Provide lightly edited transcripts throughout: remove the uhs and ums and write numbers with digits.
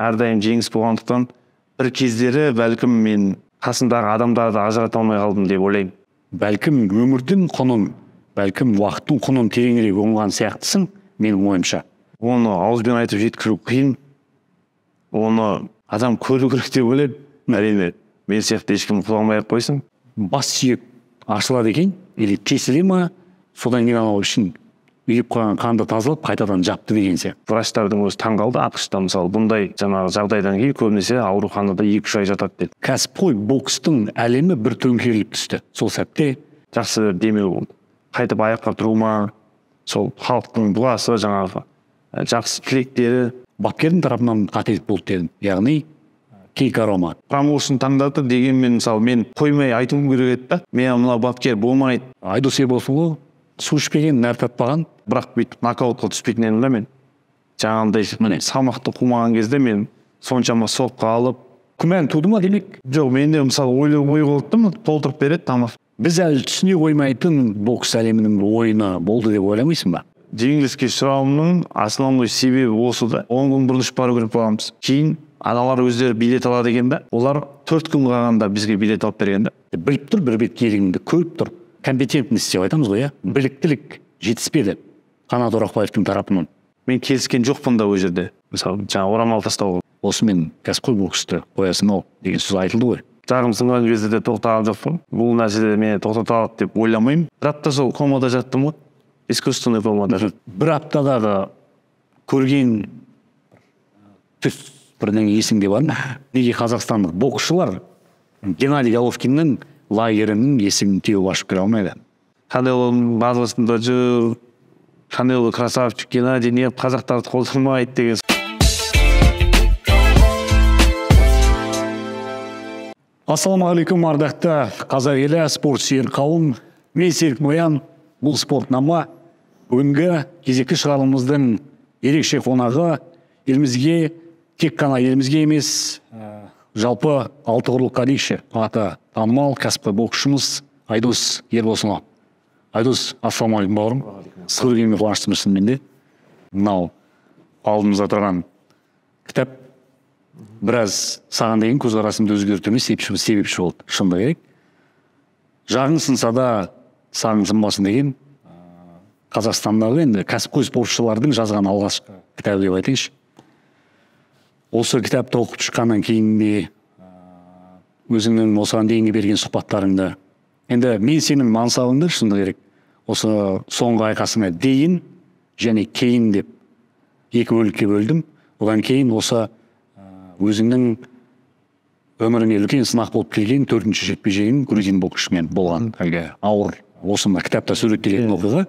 әрдайым жеңіс болғандықтан бір кездері бәлкім мен қасымдағы адамдарды ажырата алмай қалдым деп ойлаймын. Бәлкім өмірдің құнын, бәлкім уақыттың құнын тереңірек ұғынған сияқтысың, менің ойымша. Оны ауызбен айтып жеткізу қиын. Оны адам көру керек деп ойлаймын. Әрине, мен сияқты ешкім құламай ақ қойсын. Бас сүйек ашылады екен, или тесіле ма, содан кейін анау үшін үйіп қойған қанды тазалап, қайтадан жапты деген сияқты. Врачтардың өзі таңғалды. ақш-та мысалы бұндай жаңағы жағдайдан кейін көбінесе ауруханада 2-3 ай жатады деді. Кәсіпқой бокстың әлемі бір төңкеріліп түсті. Сол сәтте жақсы бір демеу болды. Қайтып аяққа тұру ма, сол халықтың дуасы, жаңағы жақсы тілектері. Бапкердің тарапынан қателік болды дедім. Яғни кейкарома. Промоушн таңдады дегенмен мысалы мен қоймай айтуым керек еді да. Мен мына бапкер болмайды. Айдос Ербосынұлы су ішпеген, нәр татпаған. Бірақ бүйтіп нокаутқа түспейтін едім да мен. Жаңағындай салмақты қумаған кезде мен соншама соққы алып. Күмән туды ма демек? Жоқ, менде мысалы ой болды ма, толтырып береді тамақ. Біз әлі түсіне қоймайтын бокс әлемінің ойыны болды деп ойламайсың ба? Жеңіліске ұшырауымның основной себебі осы да. 10 күн бұрын бару керек болғанбыз. Кейін аналар өздері билет алады екен да. Олар 4 күн қалғанда бізге билет алып берген да. Біліп тұр, бір бет керегіңді көріп тұр. Компетентность деп айтамыз ғой, біліктілік жетіспеді Қанат Орақбаевтың тарапынан. Мен келіскен жоқпын да ол жерде. Мысалы, жаңа орамал тастауға. Осымен кәсіпқой боксты қоясың ау деген сөз айтылды ғой. Жағым сынған кезде де тоқтаған жоқпын. Бұл нәрседе мені тоқтатады деп ойламаймын. Бір апта сол комада жаттым ғой. Искусственный комада. Бір аптадағы көрген түс бірдеңе есіңде бар ма? Неге қазақстандық боксшылар Геннадий Головкиннің лагерінің есігін теуіп ашып кіре алмайды? Канелоның базасында жүр. Канело красавчик, Геннадий не қазақтарды қолдамайды деген. Ассалаумағалейкум, ардақты қазақ елі, спорт сүйер қауым. Мен Серік Ноян, бұл спортнама. Бүгінгі кезекті шығарылымыздың ерекше қонағы елімізге, тек қана елімізге емес, жалпы алты құрлыққа дейікші аты танымал кәсіпқой боксшымыз Айдос Ербосынұлы. Айдос, ассалаумағалейкум бауырым. Көргеніме қуаныштымын менде. Мынау алдымызда тұрған кітап біраз саған деген көзқарасымды өзгертуіме себепші болды, шынында керек. Жағың сынса да сағың сынбасын деген Қазақстандағы енді кәсіпқой спортшылардың жазған алғашқы кітабы деп айтайыншы. Осы кітапты оқып шыққаннан кейін де өзіңнің осыған дейінгі берген сұхбаттарыңды, енді мен сенің мансабыңды шынында керек осы соңғы айқасыңа дейін және кейін деп екі бөлікке бөлдім. Одан кейін осы өзіңнің өміріңе үлкен сынақ болып келген 4-ші жекпе-жегің грузин боксшымен болған. Ауыр, осы кітапта суреттелген оқиға.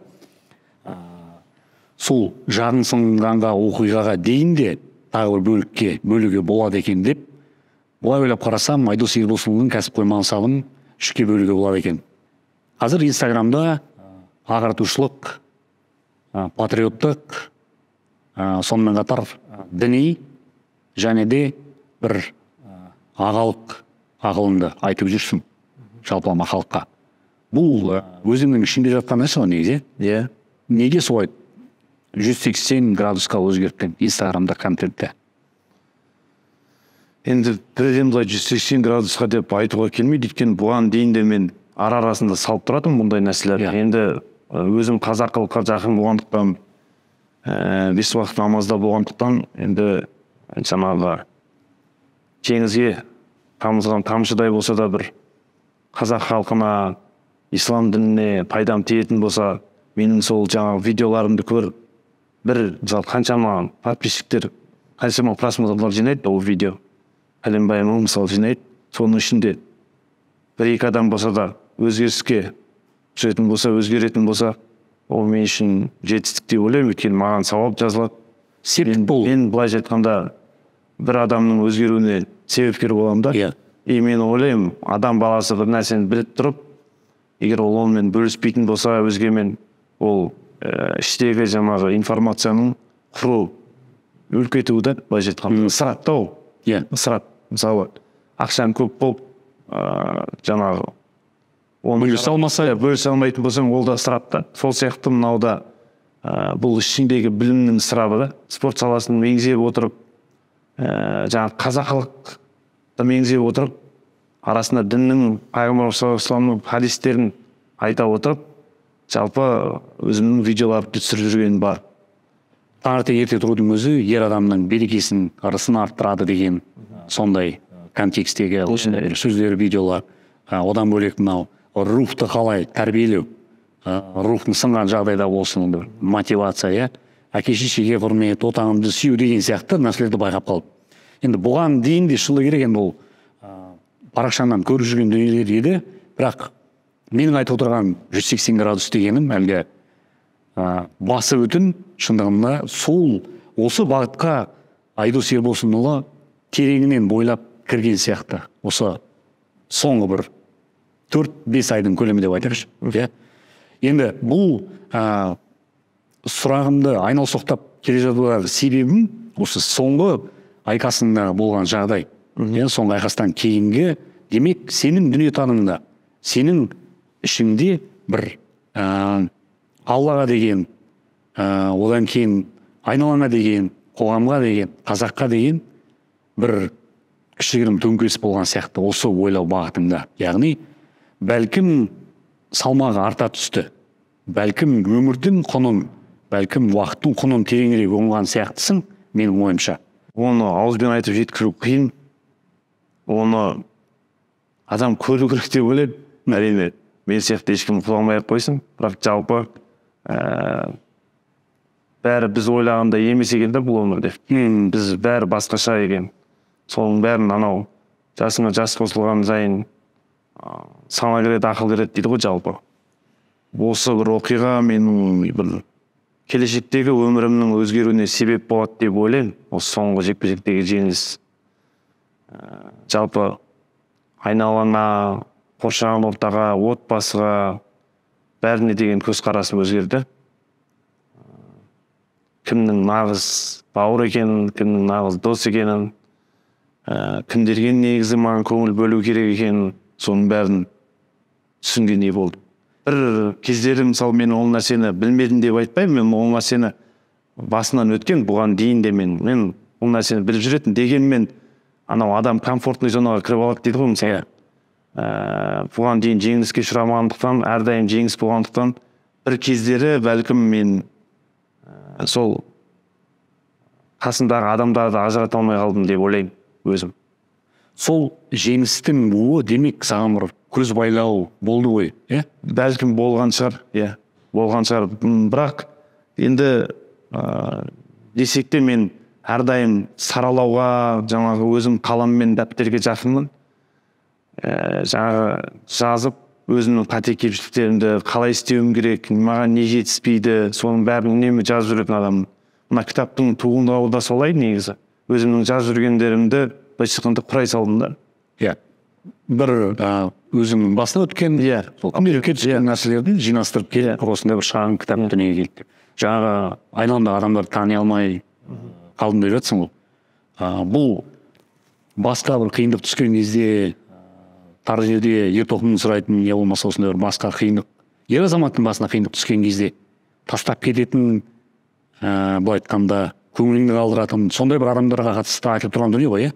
Сол жағың сынғанға оқиғаға дейін де тағы бір бөлікке бөлуге болады екен деп, бұлай ойлап қарасам, Айдос Ербосынұлының кәсіпқой мансабын 3-ке бөлуге болады екен. Қазір Инстаграмда ағартушылық, патриоттық, сонымен қатар діни және де бір ағалық ағылымды айтып жүрсің жалпылама халыққа. Бұл өзіңнің ішінде жатқан нәрсе ғой негізі. Неге солай 180 градусқа өзгерттің Инстаграмда контентті? Енді бірден бұлай 180 градусқа деп айтуға келмейді, өйткені бұған дейін де мен арасында салып тұратым бұндай нәрселер. Енді өзім қазақылыққа жақын болғандықтан, 5 уақыт намазда болғандықтан, енді жаңағы теңізге тамызған тамшыдай болса да бір қазақ халқына, ислам дініне пайдам тиетін болса, менің сол жаңағы видеоларымды көріп, бір мысалы қаншама подписчиктер, қаншама просмотрлар жинайды ол видео. Пәленбай мың мысалы жинайды. Соның ішінде бір-екі адам болса да өзгеріске түсетін болса, өзгеретін болса, ол мен үшін жетістік деп ойлаймын, өйткені маған сауап жазылады. Мен былайша айтқанда бір адамның өзгеруіне себепкер боламын да. И мен ойлаймын, адам баласы бір нәрсені біліп тұрып, егер ол онымен бөліспейтін болса, өзгемен ол іштегі жаңағы информацияның құру үлкейтуі да, былайша айтқанда ысырап та ол. Ысырап. Мысалы, ақшаң көп болып, жаңағы бөлісе алмайтын болсаң, ол да ысырап та. Сол сияқты мынауда бұл ішіндегі білімнің ысырабы да. Спорт саласын меңзеп отырып, жаңағы қазақылықты меңзеп отырып, арасында діннің, пайғамбар саллаллаху алейхи вассаламның хадистерін айта отырып, жалпы өзімнің видеоларды түсіріп жүргенім бар. Таңертең ерте тұрудың өзі ер адамның берекесін, ырысын арттырады деген сондай контекстегі сөздер, видеолар. Одан бөлек мынау рухты қалай тәрбиелеу, рухтың сынған жағдайда болсын, мотивация, әке шешеге құрмет, отанымды сүю деген сияқты нәрселерді байқап қалып. Енді бұған дейін де шыны керек, енді ол парақшамнан көріп жүрген дүниелер еді, бірақ менің айтып отырған 180 градус дегенім әлгі басы бүтін шындығында сол осы бағытқа Айдос Ербосынұлы тереңінен бойлап кірген сияқты. Осы соңғы бір 4-5 айдың көлемі деп айтарыш. Енді бұл сұрағымды айналсоқтап келе жатудағы себебім осы соңғы айқасында болған жағдай. Соңғы айқастан кейінгі, демек, сенің дүниетанымында, сенің ішіңде бір Аллаға деген, одан кейін айналаңа деген, қоғамға деген, қазаққа деген бір кішігірім төңкеріс болған сияқты осы ойлау бағытында. Яғни, бәлкім салмағы арта түсті, бәлкім өмірдің құнын, бәлкім уақыттың құнын тереңірек ұғынған сияқтысың, менің ойымша. Оны ауызбен айтып жеткізу қиын. Оны адам көру керек деп ойлаймын. Әрине, мен сияқты ешкім құламай қойсын, бірақ жалпы бәрі біз ойлағандай емес екен де бұл өмірде. Біз бәрі басқаша екен. Соның бәрін анау жасыңа жас қосылған сайын сана кереді, ақыл кереді дейді ғой жалпы. Осы бір оқиға менің бір келешектегі өмірімнің өзгеруіне себеп болады деп ойлаймын. Осы соңғы жекпе-жектегі жеңіліс. Жалпы айналаңа, қоршаған ортаға, отбасыға, бәріне деген көзқарасым өзгерді. Кімнің нағыз бауыр екенін, кімнің нағыз дос екенін, кімдерге негізі маған көңіл бөлу керек екенін, соның бәрін түсінгендей болды. Бір кездері мысалы мен ол нәрсені білмедім деп айтпаймын, мен ол нәрсені басынан өткен, бұған дейін де мен ол нәрсені біліп жүретін, дегенмен анау адам комфортный зонаға кіріп алады дейді ғой мысалы. Бұған дейін жеңіліске ұшырамағандықтан, әрдайым жеңіс болғандықтан, бір кездері бәлкім мен сол қасымдағы адамдарды ажырата алмай қалдым деп ойлаймын өзім. Сол жеңістің буы демек саған бір көз байлау болды ғой, Бәлкім болған шығар, болған шығар. Бірақ енді десек те мен әрдайым саралауға, жаңағы өзім қалам мен дәптерге жақынмын. Жаңағы жазып, өзімнің қате кемшіліктерімді қалай істеуім керек, маған не жетіспейді, соның бәрін үнемі жазып жүретін адаммын. Мына кітаптың туындауы да солай негізі. Өзімнің жазып жүргендерімді былайша құрай салдым да. Бір өзіңнің басына өткен, күнделікке түскен нәрселерді жинастырып келіп, осындай бір шағын кітап дүниеге келді. Жаңағы айналамдағы адамдарды тани алмай қалдым деп жатсың ғой. Бұл басқа бір қиындық түскен кезде, тар жерде ер тоқымын сұрайтын, не болмаса осындай бір басқа қиындық, ер азаматтың басына қиындық түскен кезде тастап кететін, былай айтқанда көңіліңді қалдыратын, сондай бір адамдарға қатысты айтылып тұрған дүние ғой,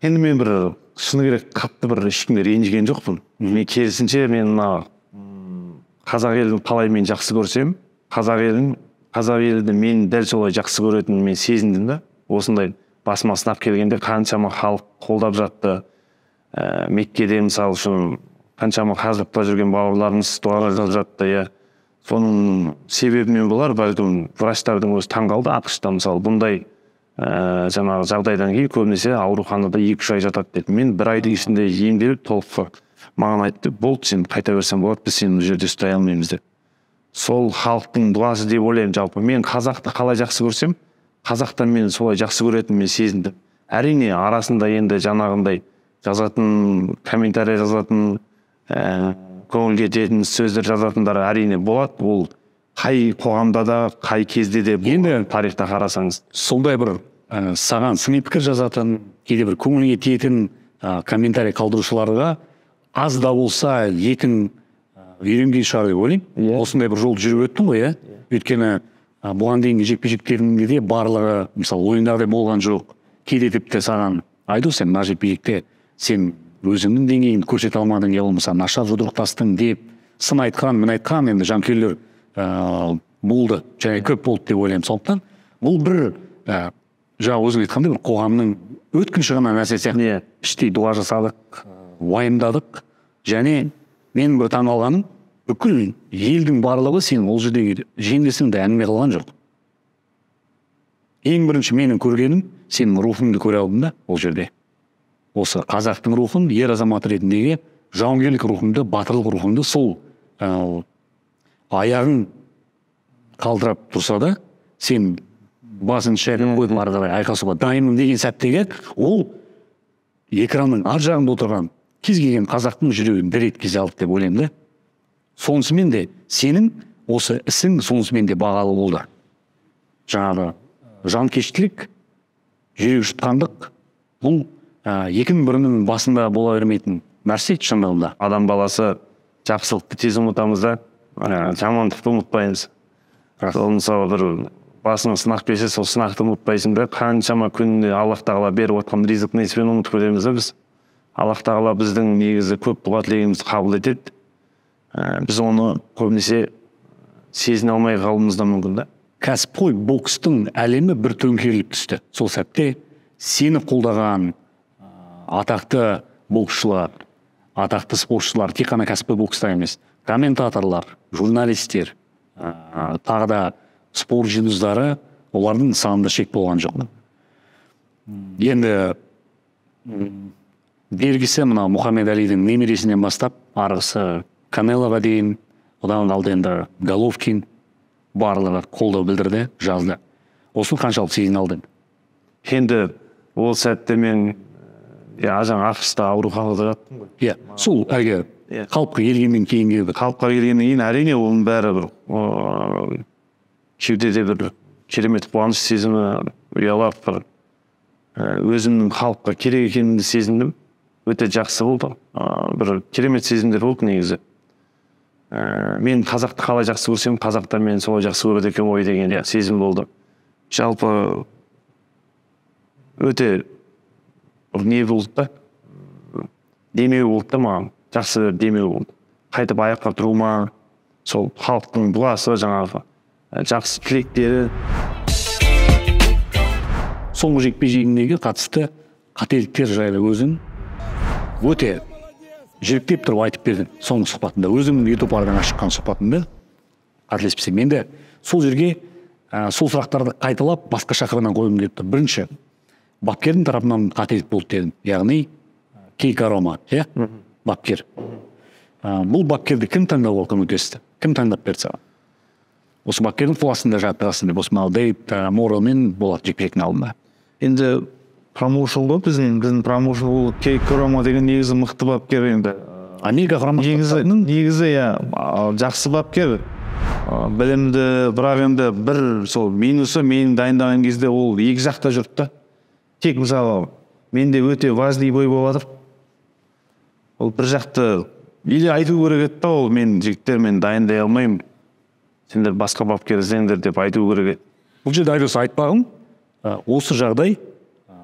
Енді мен бір шыны керек қатты бір ешкімге ренжіген жоқпын. Мен керісінше мен қазақ елін қалай мен жақсы көрсем, қазақ елді мен дәл солай жақсы көретінін мен сезіндім да. Осындай басыма сынап келгенде қаншама халық қолдап жатты. Меккеде мысалы үшін қаншама хажылықта жүрген бауырларымыз дұға жазып жатты, Соның себебімен болар, бәлкім врачтардың өзі таңғалды. ақш-та мысалы бұндай жаңағы жағдайдан кейін көбінесе ауруханада 2-3 ай жатады деді. Мен бір айдың ішінде емделіп толық маған айтты, болды, сен қайта берсең болады, біз сені бұл жерде ұстай алмаймыз деп. Сол халықтың дұғасы деп ойлаймын жалпы. Мен қазақты қалай жақсы көрсем, қазақтан мен солай жақсы көретінін мен сезіндім. Әрине арасында енді жаңағындай жазатын, комментарий жазатын, көңілге тиетін сөздер жазатындар әрине болады. Ол қай қоғамда да, қай кезде де, енді тарихта қарасаңыз. Сондай бір саған сыни пікір жазатын, кейде бір көңілге тиетін комментарий қалдырушыларға аз да болса етің үйренген шығар деп ойлаймын. Осындай бір жол жүріп өттің ғой, Өйткені бұған дейінгі жекпе-жектерінде де барлығы мысалы ойындарда болған жоқ. Кейде тіпті саған Айдос, сен мына жекпе-жекте сен өзіңнің деңгейін көрсете алмадың, я болмаса нашар жұдырықтастың деп сын айтқан, мін айтқан енді жанкүйерлер болды, және көп болды деп ойлаймын. Сондықтан бұл бір жаңа өзің айтқандай бір қоғамның өткінші ғана нәрсе сияқты. Іштей дуа жасадық, уайымдадық, және мен бір таңғалғаным, бүкіл елдің барлығы сен ол жердегі жеңілсің де әңгіме қылған жоқ. Ең бірінші менің көргенім, сенің рухыңды көре алдым да ол жерде. Осы қазақтың рухын, ер азамат ретіндегі жауынгерлік рухыңды, батырлық рухыңды сол аяғың қалдырап тұрса да, сен басын шайқап қойып ары қарай айқасуға дайынмын деген сәттегі, ол экранның ар жағында отырған кез келген қазақтың жүрегін дір еткізе алды деп ойлаймын да. Сонысымен де сенің осы ісің сонысымен де бағалы болды. Жаңағы жанкештілік, жүрек жұтқандық, бұл екінің бірінің басында бола бермейтін нәрсе шындығында. Адам баласы жақсылықты тез ұмытамыз да, жамандықты ұмытпаймыз. Сол мысалы бір басына сынақ берсе, сол сынақты ұмытпайсың да, қаншама күнде Аллах тағала беріп отқан ризық несібен ұмытып кетеміз да біз. Аллах тағала біздің негізі көп дұға тілегімізді қабыл етеді. Біз оны көбінесе сезіне алмай қалуымыз да мүмкін да. Кәсіпқой бокстың әлемі бір төңкеріліп түсті. Сол сәтте сені қолдаған атақты боксшылар, атақты спортшылар, тек қана кәсіпқой бокста емес, комментаторлар, журналистер, тағы да спорт жұлдыздары, олардың санында шек болған жоқ. Енді бергісі мына Мұхаммед Алидің немересінен бастап, арғысы Канелоға дейін, одан қалды енді Головкин, барлығы қолдау білдірді, жазды. Осы қаншалық сезіне алдың? Енді ол сәтте мен жаңа ақшта ауруханада жаттым ғой. Сол әлгі қалыпқа келгеннен кейінгі қалыпқа келгеннен кейін әрине оның бәрі бір кеудеде бір керемет қуаныш сезімі ұялап бір өзімнің халыққа керек екенімді сезіндім. Өте жақсы болды. Бір керемет сезімдер болды негізі. Мен қазақты қалай жақсы көрсем, қазақтар мені солай жақсы көреді екен ғой деген сезім болды. Жалпы өте не болды да, демеу болды да маған, жақсы демеу болды. Қайтып аяққа тұруыма, сол халықтың дұғасы, жаңағы жақсы тілектері. Соңғы жекпе-жегіңдегі қатысты қателіктер жайлы өзің өте жіліктеп тұрып айтып бердің соңғы сұхбатында. Өзімнің YouTube арнадан шыққан сұхбатымда қателеспесем, енді сол жерге сол сұрақтарды қайталап басқаша қырынан қойғым келіп тұр. Бірінші, бапкердің тарапынан қателік болды дедім. Яғни Кейко Рома, бапкер. Бұл бапкерді кім таңдауға көмектесті? Кім таңдап берді саған? Осы бапкердің қоластында жаттығасың деп, осы Дэвид Моррелмен болады жекпе-жектің алдында. Енді промоушн ғой біздің промоушн ол Кейко Рома деген негізі мықты бапкер енді. Америка құрама штаттарының негізі жақсы бапкер. Білімді, бірақ енді бір сол минусы менің дайындаған кезде ол екі жақта жүрді да. Тек мысалы менде өте важный бой болып жатыр. Ол бір жақты или айту керек еді, ол мен жігіттермен дайындай алмаймын. Сендер басқа бапкер іздеңдер деп айту керек еді. Бұл жерде Айдос айтпағым, осы жағдай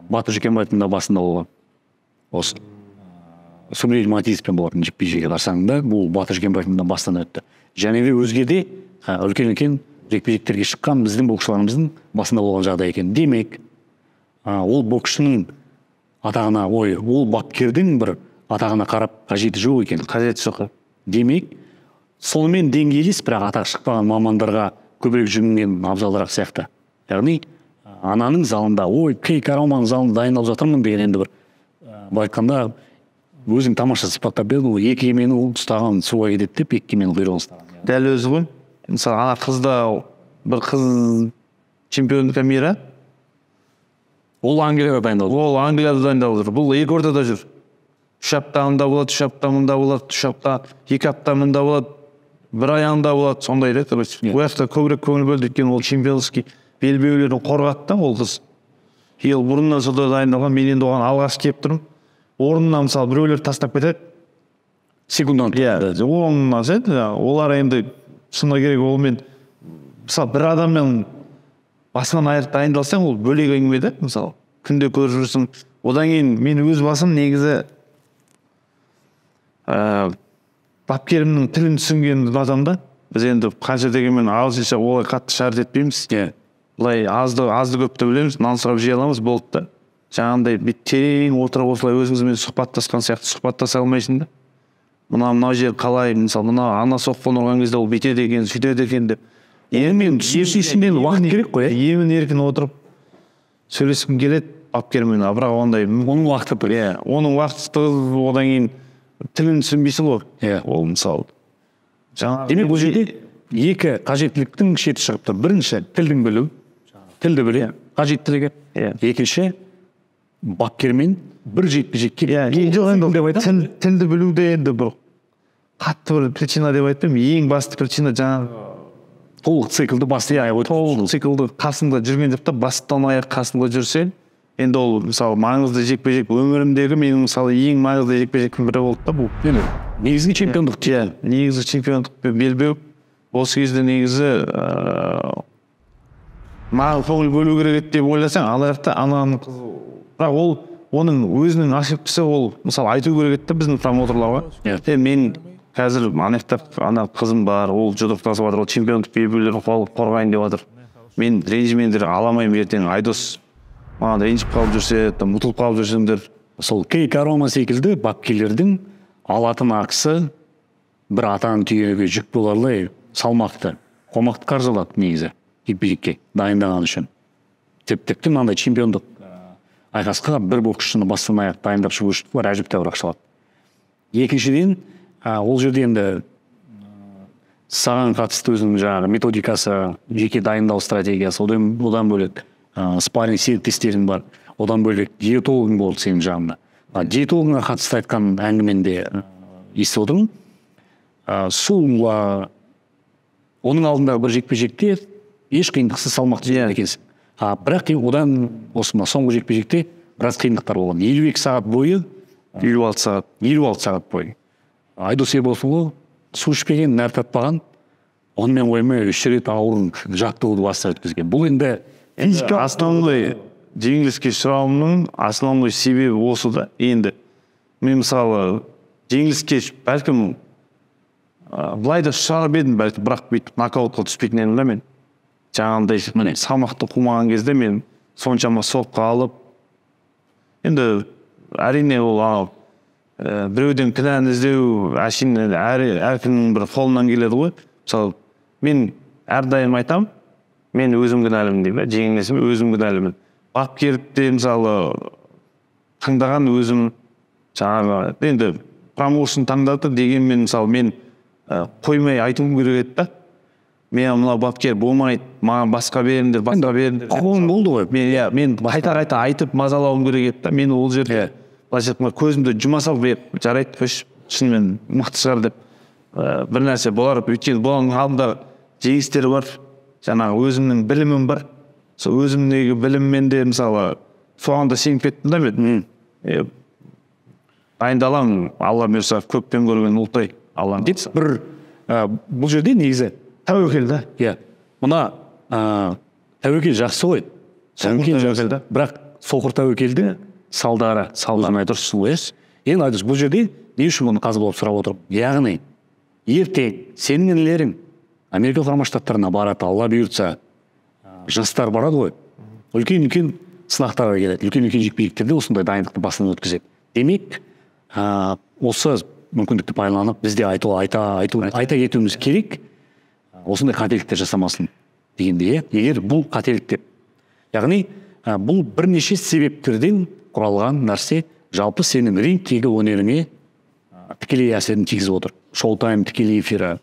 Батыр Жүкембаевтың да басында болған. Осы Сумрей Матиспен болатын жекпе-жегі қарсаңында бұл Батыр Жүкембаевтың да басынан өтті. Және де өзге де үлкен жекпе-жектерге шыққан біздің боксшыларымыздың басында болған жағдай екен. Демек, ол боксшының атағына, ол бапкердің бір атағына қарап қажеті жоқ екен. Қажеті жоқ. Демек, сонымен деңгейлес, бірақ атақ шықпаған мамандарға көбірек жүгінген абзалырақ сияқты. Яғни ананың залында, Кейко Романың залында дайындалып жатырмын деген енді бір былай айтқанда өзің тамаша сипаттап бердің, екі кемені ұстаған суға кетеді деп, екі кеменің құйрығын ұстаған. Дәл өзі ғой. Мысалы, ана қызда бір қыз чемпиондық мира. Ол Англияда дайындалды. Ол Англияда дайындалып жүр. Бұл екі ортада жүр. 3 апта мында болады, 3 апта мында болады, 3 апта, 2 апта мында болады, бір аяғында болады, сондай да. Ояқта көбірек көңіл бөлді екен, ол чемпионский белбеулерін қорғатты да ол қыз. Ел бұрыннан сонда дайындалған, мен енді оған алғаш келіп тұрмын. Орнынан мысалы біреулер тастап кетеді. Секундант. Олар енді шыны керек, ол мен мысалы бір адаммен басынан аяқ дайындалсаң ол бөлек әңгіме да. Мысалы күнде көріп жүрсің. Одан кейін мен өз басым негізі бапкерімнің тілін түсінген адам да. Біз енді қанша дегенмен ағылшынша олай қатты шарт етпейміз. Былай азды көпті білеміз, нан сұрап жей аламыз, болды да. Жаңағындай терең отырып осылай өзіңізбен сұхбаттасқан сияқты сұхбаттаса алмайсың да. Мынау жер қалай, мысалы мына ана соққан ұрған кезде ол бүйтеді екен, сөйтеді екен деп. Мен түсінсем уақыт керек қой. Емін еркін отырып сөйлескім келеді бапкермен, бірақ ондай оның уақыты бір. Оның уақыты одан кейін тілін түсінбейсің ғой. Ол мысалы. Демек бұл жерде екі қажеттіліктің шеті шығып тұр. Бірінші тілдің білу, тілді білу қажеттілігі. Екінші бапкермен бір жекпе-жекке. Тілді білуде енді бір қатты бір причина деп айтпаймын. Ең басты причина жаңағы толық циклды толық циклды қасында жүрген деп та бастан аяқ қасында жүрсе, енді ол мысалы маңызды жекпе-жек өмірімдегі менің мысалы ең маңызды жекпе-жектің бірі болды да бұл. Негізгі чемпиондық. Негізгі чемпиондық белбеу. Осы кезде негізі маған көңіл бөлу керек деп ойласаң, алаяқта ананың қызы. Бірақ ол оның өзінің ошибкасы ол мысалы айту керек еді біздің промоутерларға. Мен қазір ана қызым бар, ол жұдырықтасып жатыр, ол чемпиондық белбеулерін қорғайын деп жатыр. Мен ренжімеңдер аламаймын ертең, Айдос маған ренжіп қалып жүрсе, ұтылып қалып жүрсеңдер. Сол Кейк Арома секілді бапкерлердің алатын ақысы бір атаның түйеге жүк боларлай салмақты, қомақты қаржылады негізі жекпе-жекке дайындаған үшін. Тіпті мынандай чемпиондық айқасқа бір боксшыны бастан аяқ дайындап шығу үшін бар әжептәуір ақша алады. Екіншіден, ол жерде енді саған қатысты өзінің жаңағы методикасы, жеке дайындау стратегиясы, одан бөлек спарринг серіктестерің бар, одан бөлек диетологың болды сенің жағында. Диетологыңа қатысты айтқан әңгіменде естіп отырмын. Сол оның алдында бір жекпе-жекте еш қиындықсыз салмақты жеген екенсің. Бірақ одан осы соңғы жекпе-жекте біраз қиындықтар болған. 52 сағат бойы, 56 сағат бойы. Айдос Ерболсұлы су ішпеген, нәр татпаған, онымен қоймай 3 рет ауырын жаттығуды бастап өткізген. Бұл енді основной жеңіліске ұшырауымның основной себебі осы да. Енді мен мысалы жеңіліске бәлкім былай да шығарып едім, бірақ бүйтіп нокаутқа түспейтін едім да мен. Жаңағындай салмақты қумаған кезде мен соншама соққы алып, енді әрине ол біреуден кінәні іздеу әшейін әркімнің бір қолынан келеді ғой. Мысалы мен әрдайым айтам, мен өзім кінәлімін деймін, жеңілесім өзім кінәлімін. Бапкерді мысалы таңдаған өзім, жаңағы енді промоушн таңдады дегенмен мысалы мен қоймай айтуым керек еді да. Мен мына бапкер болмайды, маған басқа беріңдер. Құқығың болды ғой. Мен қайта айтып мазалауым керек еді да. Мен ол жерде көзімді жұма салып жарайды, шынымен мықты шығар деп бір нәрсе болар. Өйткені бұның алдында жеңістері бар, жаңағы өзімнің білімім бар. Сол өзімдегі біліммен де мысалы соған да сеніп кеттім да мен. Дайындаламын, Алла бұйырса көппен көрген ұлтай. Деп бір бұл жерде негізі тәуекел да. Мына тәуекел жақсы ғой. Бірақ соқыр тәуекелдің салдары дұрыс ғой. Енді Айдос, бұл жерде не үшін бұны қазы болып сұрап отырмын? Яғни ертең сенің інілерің Америка құрама штаттарына барады, Алла бұйыртса, жастар барады ғой. Үлкен сынақтарға келеді, үлкен жекпе-жектерде осындай дайындықты басынан өткізеді. Демек, осы мүмкіндікті пайдаланып бізде айта кетуіміз керек, осындай қателіктер жасамасын дегенде. Егер бұл қателіктер, яғни бұл бірнеше себептерден құралған нәрсе, жалпы сенің рингтегі өнеріңе тікелей әсерін тигізіп отыр. Шоу-тайм тікелей эфирі,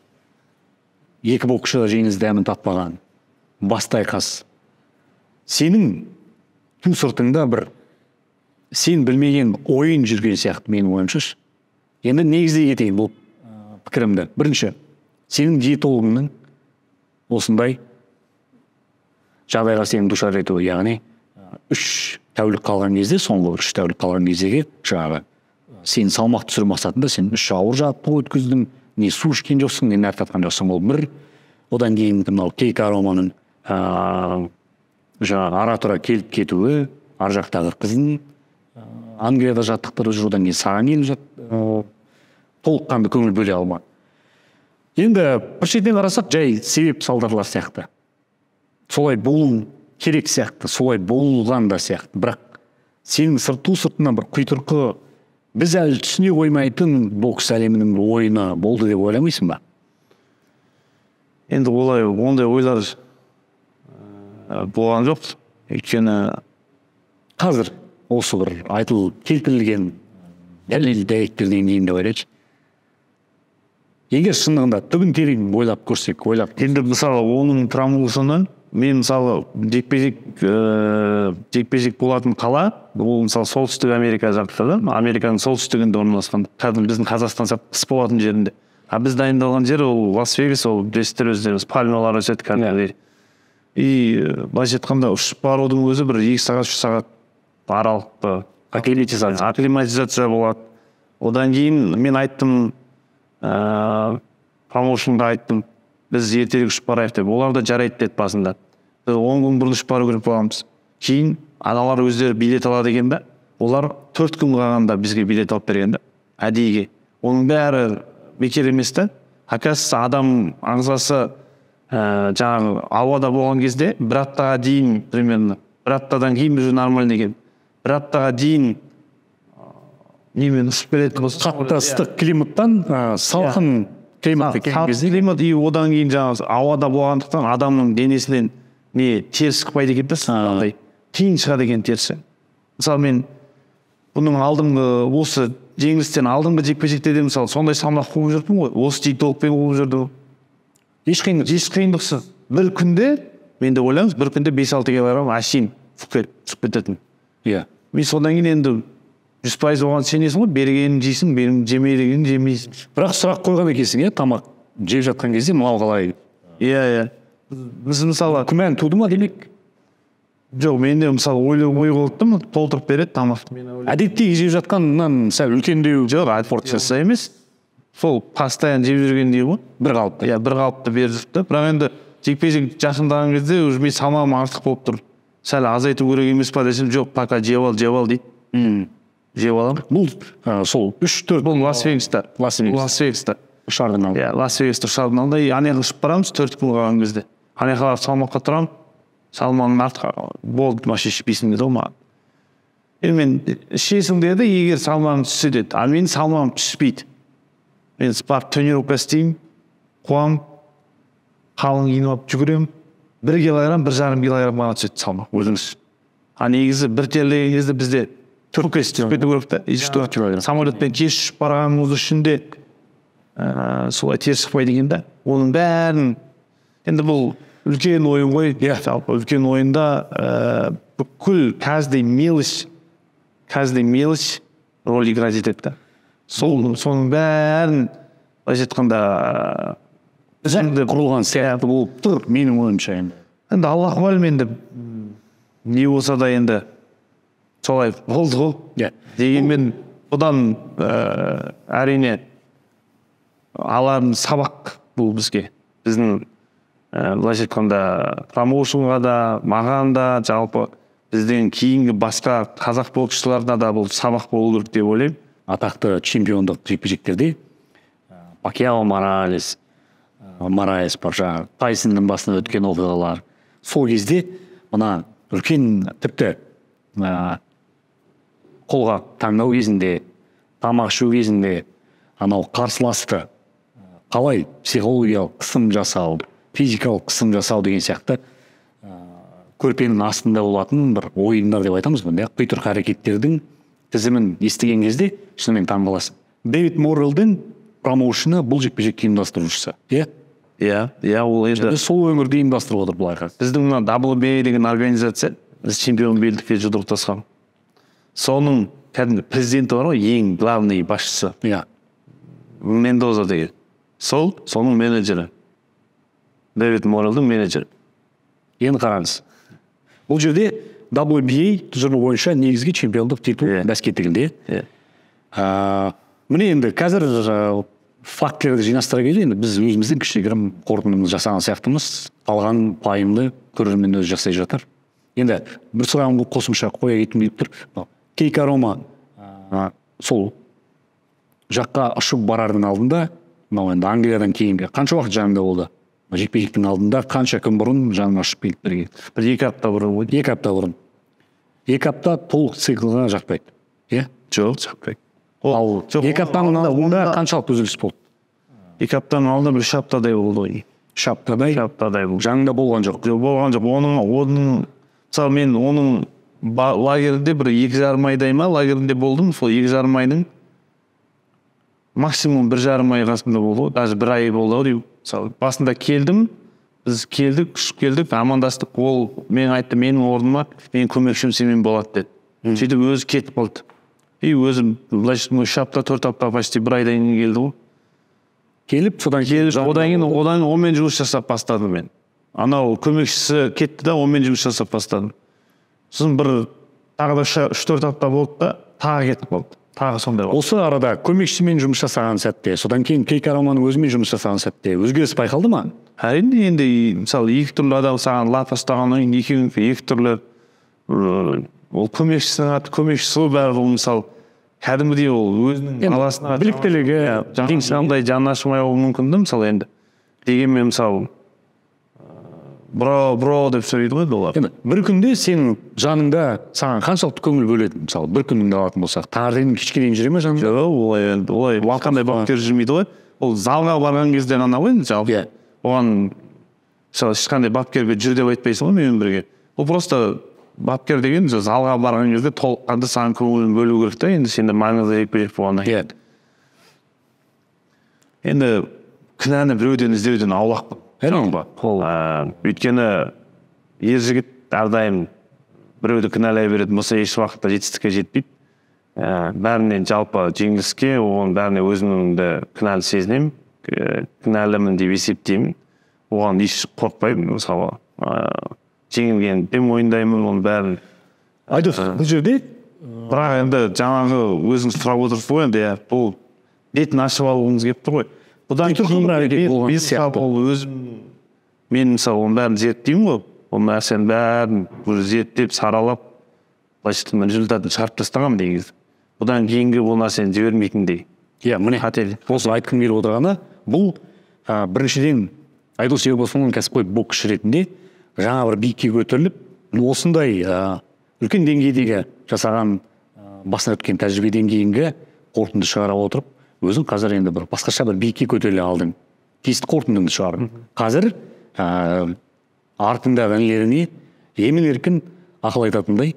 екі боксшы жеңіс дәмін татпаған, басты айқас. Сенің ту сыртыңда бір сен білмеген ойын жүрген сияқты менің ойымша. Енді негізде етейін бұл пікірімді. Бірінші, сенің диетологыңның осындай жағдайға сенің душар етуі, яғни 3 тәулік қалған кезде, соңғы 3 тәулік қалған кездегі жаңағы сен салмақ түсіру мақсатында сен 3 ауыр жаттығу өткіздің, не су ішкен жоқсың, не нәр татқан жоқсың. Ол бір. одан кейін мынау Кейк Ароманың жаңағы ара тұра келіп кетуі, ар жақтағы қыздың Англияда жаттықтырып жүр, одан кейін саған келіп толыққанды көңіл бөле алмады. Енді бір шетінен қарасақ, жай себеп салдарлар сияқты. Солай болу керек сияқты, солай болған да сияқты. Бірақ сенің сыртынан бір құйтырқы, біз әлі түсіне қоймайтын бокс әлемінің ойыны болды деп ойламайсың ба? Енді ондай ойлар болған жоқ. Өйткені қазір осы бір айтылып келтірілген дәлел дәйектерден кейін деп ойлайыншы. Егер шындығында түбін терең ойлап көрсек, енді мысалы оның травмасынан мен мысалы жекпе-жек болатын қала, ол мысалы солтүстік Америка жақтарда, Американың солтүстігінде орналасқан, кәдімгі біздің Қазақстан қыс болатын жерінде. А біз дайындалған жер ол Лас-Вегас, ол білесіздер өздеріңіз, пальмалар өседі кәдімгідей. И былайша айтқанда ұшып барудың өзі бір 2 сағат, 3 сағат аралықты акклиматизация болады. Одан кейін мен айттым, промоушнға айттым, біз ертелік ұшып барайық деп. Олар да жарайды деді басында. Біз 10 күн бұрын ұшып бару керек боламыз. Кейін аналар өздері билет алады екен да, олар 4 күн қалғанда бізге билет алып берген да, әдейіге. Оның бәрі бекер емес та. Оказывается, адам ағзасы жаңағы ауада болған кезде бір аптаға дейін, примерно, бір аптадан кейін уже нормально екен. Бір аптаға дейін немен ұшып береді. Қатты ыстық климаттан салқын климатқа келген кезде, климат, и одан кейін жаңағы ауада болғандықтан адамның денесінен не теріс шықпайды екен да, кейін шығады екен терісі. Мысалы мен бұның алдыңғы осы жеңілістен алдыңғы жекпе-жектерде мысалы сондай салмақ қуып жүрдім ғой, осы диетологпен қуып жүрдім. Еш қиындықсыз. Бір күнде, мен де ойлаңыз, бір күнде 5-6 килограмм әшейін түсіп кететін. Иә. Мен содан кейін енді 100% оған сенесің ғой, бергенін жейсің, жемегенін жемейсің. Бірақ сұрақ қойған екенсің, тамақ жеп жатқан кезде мынау қалай? Иә. Біз мысалы күмән туды ма демек? Жоқ, менде мысалы ой қолыттым, толтырып береді тамақты. Әдеттегі жеп жатқаннан сәл үлкендеу. Жоқ, порциясы емес. Сол постоянно жеп жүргендей ғой. Бір қалыпты. Иә, бір қалыпты беріп жүрді. Бірақ енді жекпе-жек жақындаған кезде уже мен салмағым артық болып тұр. Сәл азайту керек емес па десем, жоқ, пока жеп ал дейді. Жеп аламын. Бұл сол 3-4 бұл Лас-Вегаста. Ұшардың алды. Иә, Лас-Вегаста ұшардың алды. Анеға ұшып барамыз 4 күн қалған кезде. Анеға салмаққа тұрамын. Салмағым артық болды, ма шешпейсің деді маған. Енді мен ішесің деді, егер салмағым түссе деді. А мен салмағым түспейді. Мен барып тренировка істеймін, қуамын, қалың киініп алып жүгіремін. 1 килограмм, 1,5 килограмм ғана түседі салмақ, өзіңіз. А негізі бір терлеген кезде бізде түспету керек та. Самолетпен кеш ұшып барғанымыз үшін де солай теріс шықпайды екен да. Оның бәрін, енді бұл үлкен ойын ғой. Үлкен ойында бүкіл каждый мелочь роль играть етеді да. Соның бәрін былайша айтқанда құрылған сияқты болып тұр, менің ойымша енді. Енді Аллах мәлім, енді не болса да енді солай болды ғой. Дегенмен бұдан әрине аларын сабақ бұл бізге. Біздің былайша айтқанда промоушнға да, маған да, жалпы бізден кейінгі басқа қазақ боксшыларына да бұл сабақ болу керек деп ойлаймын. Атақты чемпиондық жекпе-жектерде Пакьяо Моралес бар, жаңағы Тайсонның басынан өткен оқиғалар. Сол кезде мына үлкен тіпті қолға таңдау кезінде, тамақ ішу кезінде анау қарсыласты қалай психологиялық қысым жасау, физикалық қысым жасау деген сияқты көрпенің астында болатын бір ойындар деп айтамыз ғой, құйтырқы әрекеттердің тізімін естіген кезде шынымен таң қаласың. Дэвид Моррелдің промоушны бұл жекпе-жекті ұйымдастырушысы. Иә, ол енді сол өңірде ұйымдастырып отыр былайға. Біздің мына WBA деген организация, біз чемпион белдікке жұдырықтасқан. Соның кәдімгі президенті бар ғой, ең главный басшысы. Мендоза деген. Соның менеджері. Дэвид Моррелдің менеджері. Енді қараңыз. Бұл жерде WBA тұжырымы бойынша негізгі чемпиондық титул бәсекелерінде. Міне енді қазір фактілерді жинастыра келе енді біз өзіміздің кішігірім қорытындымызды жасаған сияқтымыз, қалған пайымды көрермен өзі жасай жатыр. Енді бір сұрағымды қосымша қоя кеткім келіп тұр. Кейка Рома сол жаққа ұшып барардың алдында, мынау енді Англиядан кейінгі қанша уақыт жанында болды? Жекпе-жектің алдында қанша күн бұрын жанына ұшып келіп бірге? Бір 2 апта бұрын ғой. 2 апта бұрын. 2 апта толық циклға жатпайды. Иә? Жоқ, жатпайды. Ал 2 аптаның алдында қаншалықты үзіліс болды? 2 аптаның алдында бір 3 аптадай болды ғой. 3 аптадай? 3 аптадай болды. Жанында болған жоқ? Жоқ, болған жоқ. Оның мысалы мен оның лагерінде бір 2,5 айдай ма лагерінде болдым. Сол 2,5 айдың максимум 1,5 ай қасында болды ғой. Даже 1 ай болды ғой. Мысалы басында келдім, біз келдік, ұшып келдік, амандастық. Ол мен айтты, менің орныма менің көмекшім сенімен болады деді. Сөйтіп өзі кетіп қалды. И өзім былайша 3 апта 4 апта почти 1 айдан кейін келді ғой. Келіп, содан кейін одан онымен жұмыс жасап бастадым мен. Анау көмекшісі кетті да, онымен жұмыс жасап бастадым. Сосын бір тағы да 3-4 апта болды да, тағы кетіп қалды. Тағы сондай болды. Осы арада көмекшімен жұмыс жасаған сәтте, содан кейін Кейка Романың өзімен жұмыс жасаған сәтте өзгеріс байқалды ма? Әрине, енді мысалы 2 түрлі адам саған лап ұстағаннан кейін 2 түрлі ол көмекшісінің аты көмекшісі ғой бәрі. Мысалы кәдімгідей ол өзінің баласына біліктілігі жаңағыдай жаны ашымай болуы мүмкін да, мысалы енді. Дегенмен мысалы бро деп сөйлейді ғой олар. Бір күнде сенің жаныңда саған қаншалықты көңіл бөледі? Мысалы бір күніңді алатын болсақ, таңертең кешке дейін жүре ме жаныңда? Жоқ, олай қандай бапкер жүрмейді ғой. Ол залға барған кезде ғана ғой жалпы. Оған мысалы ешқандай бапкерге жүр деп айтпайсың ғой менімен бірге. Ол просто бапкер деген залға барған кезде толыққанды саған көңілін бөлу керек та, енді сенде маңызды жекпе-жек болғаннан кейін. Енді кінәні біреуден іздеуден аулақпын. Өйткені ер жігіт әрдайым біреуді кінәлай береді, болса еш уақытта жетістікке жетпейді. Бәрінен жалпы жеңіліске, оған бәріне өзімді кінәлі сезінемін, кінәлімін деп есептеймін. Оған еш қорықпаймын, мысалы жеңілген де мойындаймын, оның бәрін. Айдос, бұл жерде бірақ енді жаңағы өзіңіз сұрап отырсыз ғой, енді бұл бетін ашып алуыңыз келіп тұр ғой. Бұдан мен мысалы оның бәрін зерттеймін ғой, ол нәрсенің бәрін зерттеп, саралап, былайша результатын шығарып тастағанмын негізі. Бұдан кейінгі бұл нәрсені жібермейтіндей. Иә, міне осы айтқым келіп отырғаны, бұл біріншіден Айдос Ербосынның кәсіпқой боксшы ретінде жаңа бір биікке көтеріліп, осындай үлкен деңгейдегі жасаған басынан өткен тәжірибеден кейінгі қорытынды шығара отырып, өзің қазір енді бір басқаша бір биікке көтеріле алдың. Тиісті қорытындыңды шығардың. Қазір артыңдағы інілеріне емін-еркін ақыл айтатындай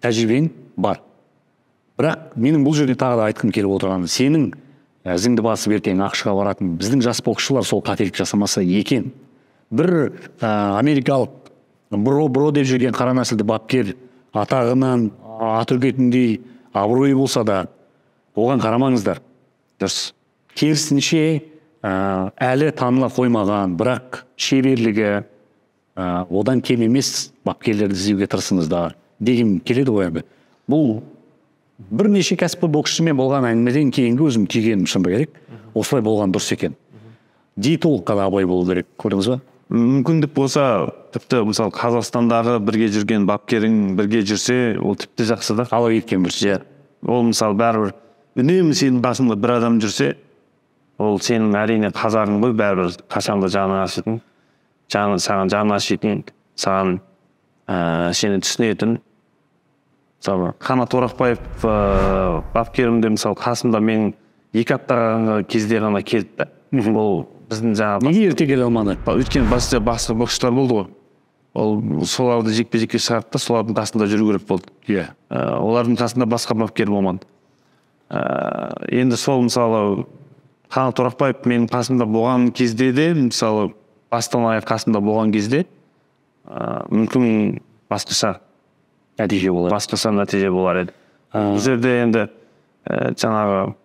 тәжірибең бар. Бірақ менің бұл жерде тағы да айтқым келіп отырғаны, сенің ізіңді басып ертең ақш-қа баратын біздің жас боксшылар сол қателік жасамаса екен. Бір америкалық бро деп жүрген қара нәсілді бапкер атағынан ат-үркетіндей абыройы болса да оған қарамаңыздар. Дұрыс. Керісінше әлі таныла қоймаған, бірақ шеберлігі одан кем емес бапкерлерді іздеуге тырысыңыздар дегім келеді ғой енді. Бұл бірнеше кәсіпқой боксшымен болған әңгімеден кейінгі өзім түйгенім шыны керек. Осылай болған дұрыс екен. Диетологқа да абай болу керек, көрдіңіз ба? Мүмкіндік болса, тіпті мысалы Қазақстандағы бірге жүрген бапкерің бірге жүрсе, ол тіпті жақсы да. Ала кеткен бірсе. Ол мысалы бәрібір үнемі сенің басыңда бір адам жүрсе, ол сенің әрине қазағың ғой, бәрібір қашанда жаны ашитын, саған жаны ашитын, саған сені түсінетін. Мысалы Қанат Орақбаев бапкерімде мысалы қасымда мен 2 аптаға кезде ғана келді. Ол біздің жаңағы неге ерте келе алмады? Өйткені басқа боксшылар болды ғой. Ол соларды жекпе-жекке шығарды да, солардың қасында жүру керек болды. Олардың қасында басқа бапкер болмады. Енді сол мысалы Қанат Орақбаев менің қасымда болған кезде де, мысалы бастан аяқ қасымда болған кезде мүмкін басқаша нәтиже болар еді. Бұл жерде енді жаңағы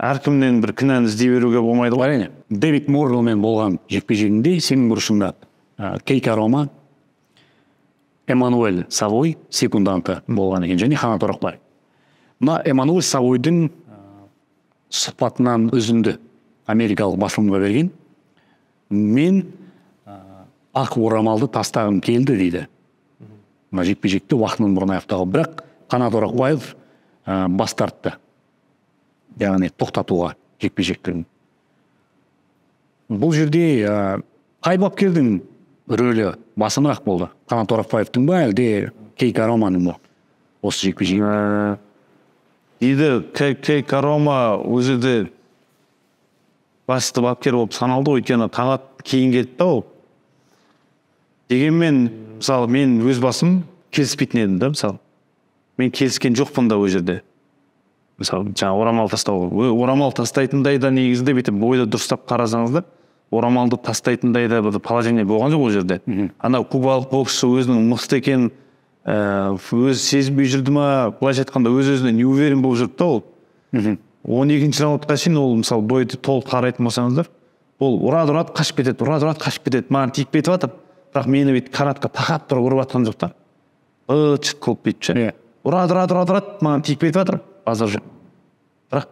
әркімнен бір кінәні іздей беруге болмайды ғой. Әрине. Дэвид Моррелмен болған жекпе-жегінде сенің бұрышыңда Кейка Рома, Эммануэль Савой секунданты болған екен, және Қанат Орақбаев. Мына Эммануэль Савойдың сұхбатынан үзінді америкалық басылымға берген. Мен ақ орамалды тастағым келді дейді. Мына жекпе-жекті уақытынан бұрын аяқтауға. Бірақ Қанат Орақбаев бас тартты. Яғни тоқтатуға жекпе-жектің. Бұл жерде қай бапкердің рөлі басымырақ болды? Қанат Орақбаевтың ба, әлде Кейко Романың ба? Осы жекпе-жек. Дейді Кейко Рома өзі де басты бапкер болып саналды, өйткені Қанат кейін кетті ол. Дегенмен, мысалы, мен өз басым келіспейтін едім да, мысалы. Мен келіскен жоқпын да ол жерде. Мысалы, жаңа орамал тастау. Орамал тастайтындай да негізінде бүйтіп бойды дұрыстап қарасаңыздар, орамалды тастайтындай да положение болған жоқ ол жерде. Анау кубалық боксшы өзінің мықты екенін өзі сезінбей жүрді ма, былайша айтқанда өз-өзіне не уверен болып жүрді да ол. 12-ші раундқа шейін ол мысалы бойды толық қарайтын болсаңыздар, ол ұрады қашып кетеді, қашып кетеді, маған тиіп кетіп жатыр. Бірақ мені бүйтіп Қанатқа тақап тұрып ұрып жатқан жоқ та. Быт-шыт болып бүйтіп ше. Ұрады, маған тиіп кетіп жатыр, базар жоқ. Бірақ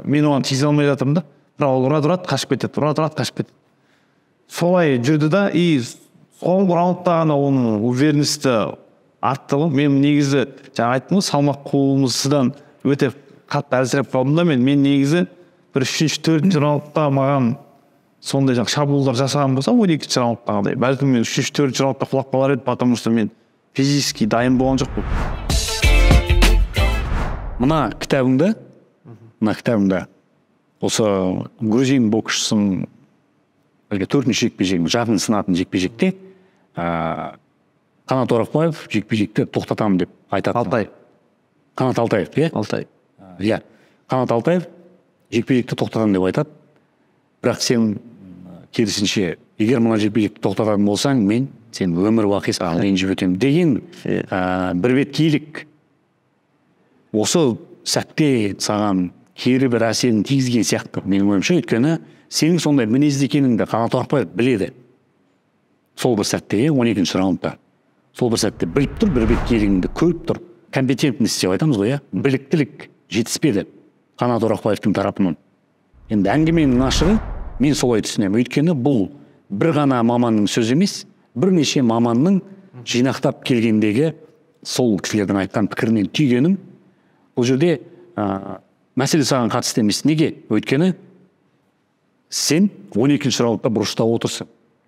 мен оған тиісе алмай жатырмын да. Бірақ ол ұрады, қашып кетеді, қашып кетеді. Солай жүрді да, и соңғы раундта ғана оның уверенності артты ғой. Мен негізі жаңа айттым ғой, салмақ қуылмысыдан өте қатты әлсіреп қалдым да, мен негізі бір 3-4 раундта маған сондай жаңа шабуылдар жасаған болса, 12-ші раундтағыдай. Бәлкім мен 3-4 раундта құлап қалар еді, потому что мен физически дайын болған жоқпын. Мына кітабымда осы грузин боксшысының 4-ші жекпе-жегін, жақын сынатын жекпе-жекте Қанат Орақбаев жекпе-жекті тоқтатамын деп айтады. Қанат Алтаев, иә? Иә. Қанат Алтаев жекпе-жекті тоқтатамын деп айтады. Бірақ сен керісінше, егер мына жекпе-жекті тоқтататын болсаң, мен сен өмір бақи ренжіп өтемін деген бір беткейлік. Осы сәтте саған кері бір әсерін тигізген сияқты менің ойымша, өйткені сенің сондай мінезді екеніңді Қанат Орақбаев біледі. Сол бір сәтте, 12-ші раундта. Сол бір сәтте біліп тұр, бір беткейлігіңді көріп тұр. Компетентность деп айтамыз ғой, біліктілік жетіспеді Қанат Орақбаевтың тарапынан. Енді әңгіменің ашығы мен солай түсінемін. Өйткені бұл бір ғана маманның сөзі емес, бірнеше маманның жинақтап келгендегі сол кісілердің айтқан пікірінен түйгенім. Бұл жерде мәселе саған қатысты емес. Неге? Өйткені сен 12-ші раундта бұрышта отырсың.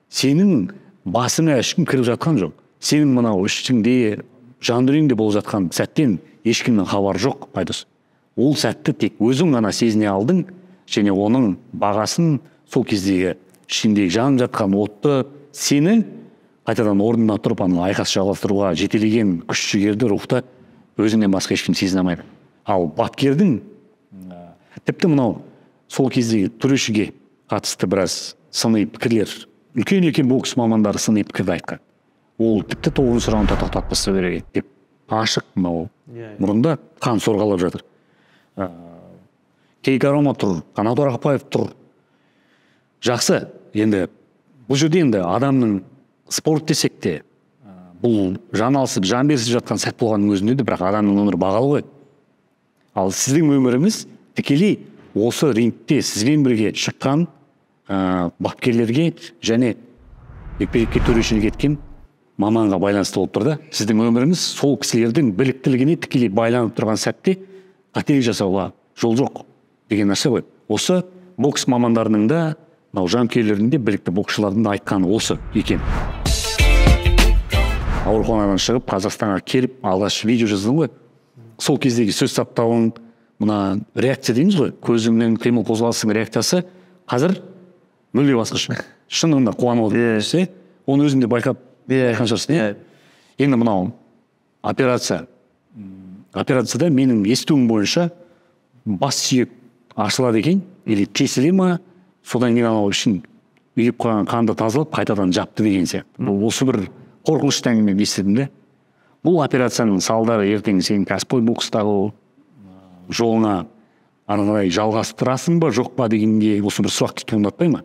Сенің басыңа ешкім кіріп жатқан жоқ. Сенің мынау ішіңде, жан-дүниеңде болып жатқан сәттен ешкімнің хабары жоқ, пайдасы. Ол сәтті тек өзің ғана сезіне алдың, және оның бағасын сол кездегі ішіндегі жанып жатқан отты сені қайтадан орнына тұрып айқас жалғастыруға жетелеген күш-жігерді, рухты өзіңнен басқа ешкім сезіне алмайды. Ал бапкердің тіпті мынау сол кездегі төрешіге қатысты біраз сыни пікірлер, үлкен бокс мамандары сыни пікірді айтқан. Ол тіпті 9-ші раундта тоқтатып тастау керек деп ашық мынау мұрында қан сорғалап жатыр. Кейко Рома тұр, Қанат Орақбаев тұр. Жақсы, енді бұл жерде енді адамның спорт десек те, бұл жан алысып, жан берісіп жатқан сәт болғанның өзінде де, бірақ адамның өмірі бағалы ғой. Ал сіздің өміріңіз тікелей осы рингте сізбен бірге шыққан бапкерлерге және жекпе-жекке төрешілік еткен маманға байланысты болып тұр да. Сіздің өміріңіз сол кісілердің біліктілігіне тікелей байланып тұрған сәтте қателік жасауға жол жоқ деген нәрсе ғой. Осы бокс мамандарының да, жанкүйерлердің де, білікті боксшылардың да айтқаны осы екен. Ауруханадан шығып, Қазақстанға келіп, алғаш видео жаздың ғой. Сол кездегі сөз саптауың, мына реакция дейміз ғой, көзіңнен қимыл қозғалысың реакциясы қазір мүлде басқаша. Шынында қуанып отырсың, оны өзіңде байқап қаншасың. Енді мынау операцияда менің естуім бойынша бас сүйек ашылады екен, или тесіле ма, содан кейін анау үшін үйіп қойған қанды тазалап, қайтадан жапты деген сияқты. Бұл осы бір қорқынышты әңгіме естідім де. Бұл операцияның салдары ертең сен кәсіпқой бокстағы жолыңа ары қарай жалғастырасың ба, жоқ па дегенге осы бір сұрақ туындатпай ма?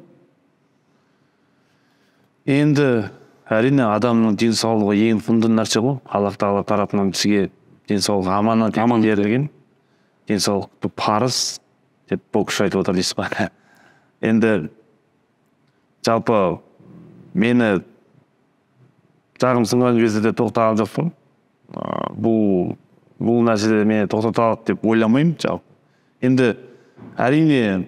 Енді әрине адамның денсаулығы ең құнды нәрсе ғой. Аллах тағала тарапынан бізге денсаулық аманат берілген. денсаулық парыз деп боксшы айтып отыр дейсіз ба. Енді жалпы мені жағым сынған кезде де тоқтаған жоқпын. Бұл нәрседе мені тоқтатады деп ойламаймын жалпы. Енді әрине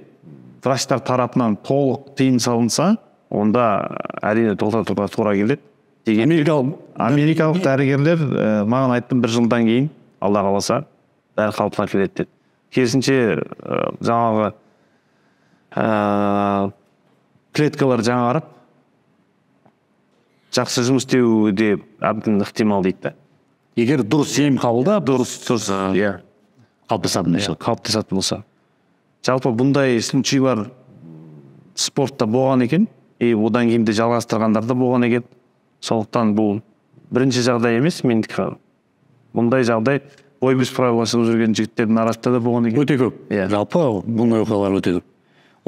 врачтар тарапынан толық тыйым салынса, онда әрине тоқтатуға тура келеді. Америкалық дәрігерлер маған айтты, 1 жылдан кейін Алла қаласа бәрі қалпына келеді деді. Керісінше жаңағы клеткалар жаңарып жақсы жұмыс істеуде әбден ықтимал дейді. Егер дұрыс ем қабылдап, дұрыс қалыптасатын болса. Жалпы бұндай случайлар спортта болған екен, одан кейін де жалғастырғандар да болған екен. Сондықтан бұл бірінші жағдай емес, мендікі бұндай жағдай бой без правил басып жүрген жігіттердің арасында да болған екен. Өте көп. Жалпы бұндай оқиғалар өте көп.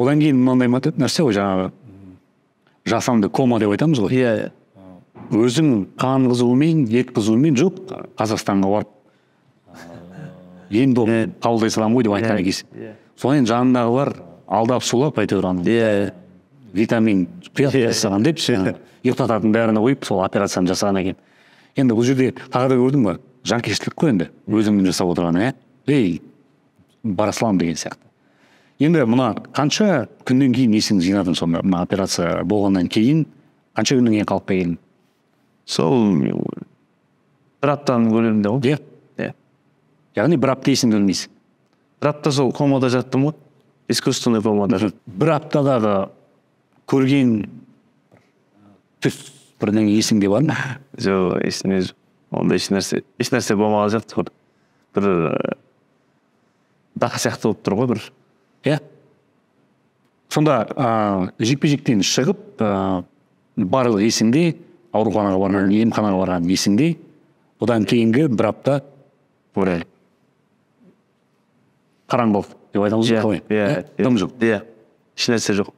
Одан кейін мынандай нәрсе ғой, жаңағы жасанды кома деп айтамыз ғой. Иә. Өзің қан қызуымен, ет қызуымен жоқ, Қазақстанға барып енді қабылдай саламын ғой деп айтқан екенсің. Содан жанындағылар алдап сулап әйтеуір витамин құяп жасаған деп ұйықтататын бәріне қойып сол операцияны жасаған екен. Енді бұл жерде тағы да көрдің ба, жанкештілік қой енді өзіңнің жасап отырғаны, бара салам деген сияқты. Енді мына қанша күннен кейін есің жинадың сонда, мына операция болғаннан кейін қанша күннен кейін қалып келдің? Сол 1 аптаның көлемінде ғой. Иә. Яғни 1 апта есіңді білмейсің. 1 апта сол комада жаттым ғой. Искусственный комада. 1 аптадағы көрген түс бірдеңе есіңде бар ма? Жоқ, есімде жоқ. Онда еш нәрсе болмаған сияқты. Бір бақ сияқты болып тұр ғой бір. Иә. Сонда жекпе-жектен шығып, барлық есіңде, ауруханаға барған, емханаға барған есіңде, одан кейінгі 1 апта қараңғылық деп айтамыз ғой. Дым жоқ. Еш нәрсе жоқ.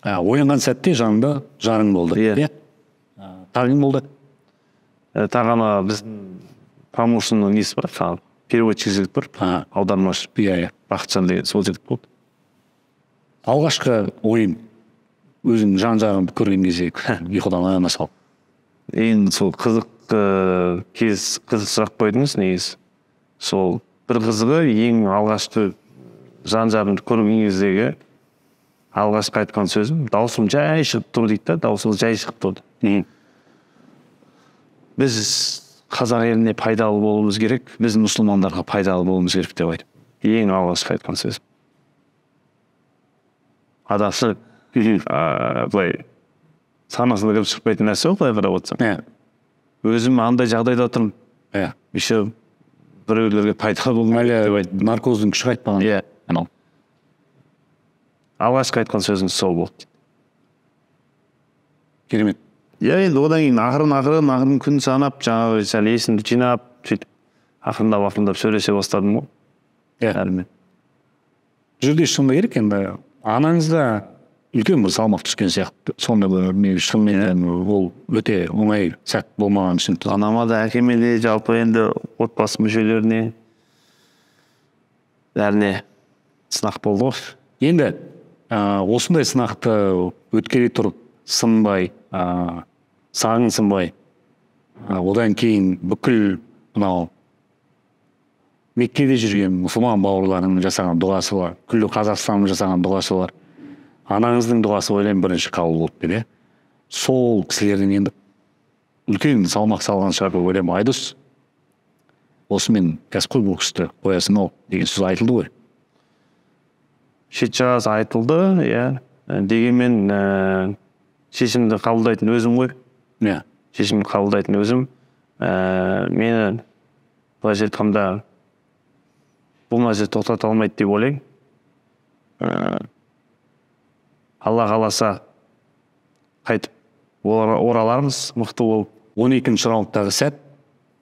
Оянған сәтте жанында жарың болды. Тағың болды. Тағана біздің промоушнның несі бар, переводчик жігіт бар, аудармашы. Бақытжан деген сол жігіт болды. Алғашқы ойым өзің жан-жағыңды көрген кезде ұйқыдан ояна салып. Енді сол қызық сұрақ қойдыңыз негізі. Сол бір қызығы ең алғашқы жан-жағымды көрген кездегі алғашқы айтқан сөзім, даусым жай шығып тұр дейді, даусым жай шығып тұрды. Біз қазақ еліне пайдалы болуымыз керек, біз мұсылмандарға пайдалы болуымыз керек деп айтып. Ең алғашқы айтқан сөзім. Адасы былай санасына кіріп шықпайтын нәрсе ғой, былай қарап отырсам. Өзім андай жағдайда отырмын. Еще біреулерге пайдалы болуым деп айтып, наркоздың күші қайтпаған. Алғашқы айтқан сөзім сол болды. Керемет. Енді одан кейін ақырын күн санап, жаңағы сәл есімді жинап, ақырындап сөйлесе бастадым ғой. Әрмен. Жүрде шынында керек, енді анаңызда үлкен бір салмақ түскен сияқты. Сонда бір шынымен ол өте оңай сәт болмаған үшін. Анама да, әкеме де, жалпы енді отбасы мүшелеріне бәріне сынақ болды ғой. Енді осындай сынақты өткере тұрып, сынбай, сағың сынбай, одан кейін бүкіл мынау Меккеде жүрген мұсылман бауырларының жасаған дұғасы бар, күллі Қазақстанның жасаған дұғасы бар. Анаңыздың дұғасы ойлаймын бірінші қабыл болып деді. Сол кісілердің енді үлкен салмақ салған шығар деп ойлаймын. Айдос, осымен кәсіпқой боксты қоясың ау деген сөз айтылды ғой. Шет жағасы айтылды, дегенмен шешімді қабылдайтын өзім ғой. Шешімді қабылдайтын өзім. Мені былайша айтқанда бұл нәрсе тоқтата алмайды деп ойлаймын. Алла қаласа қайтып оралармыз, мықты болып. 12-ші раундтағы сәт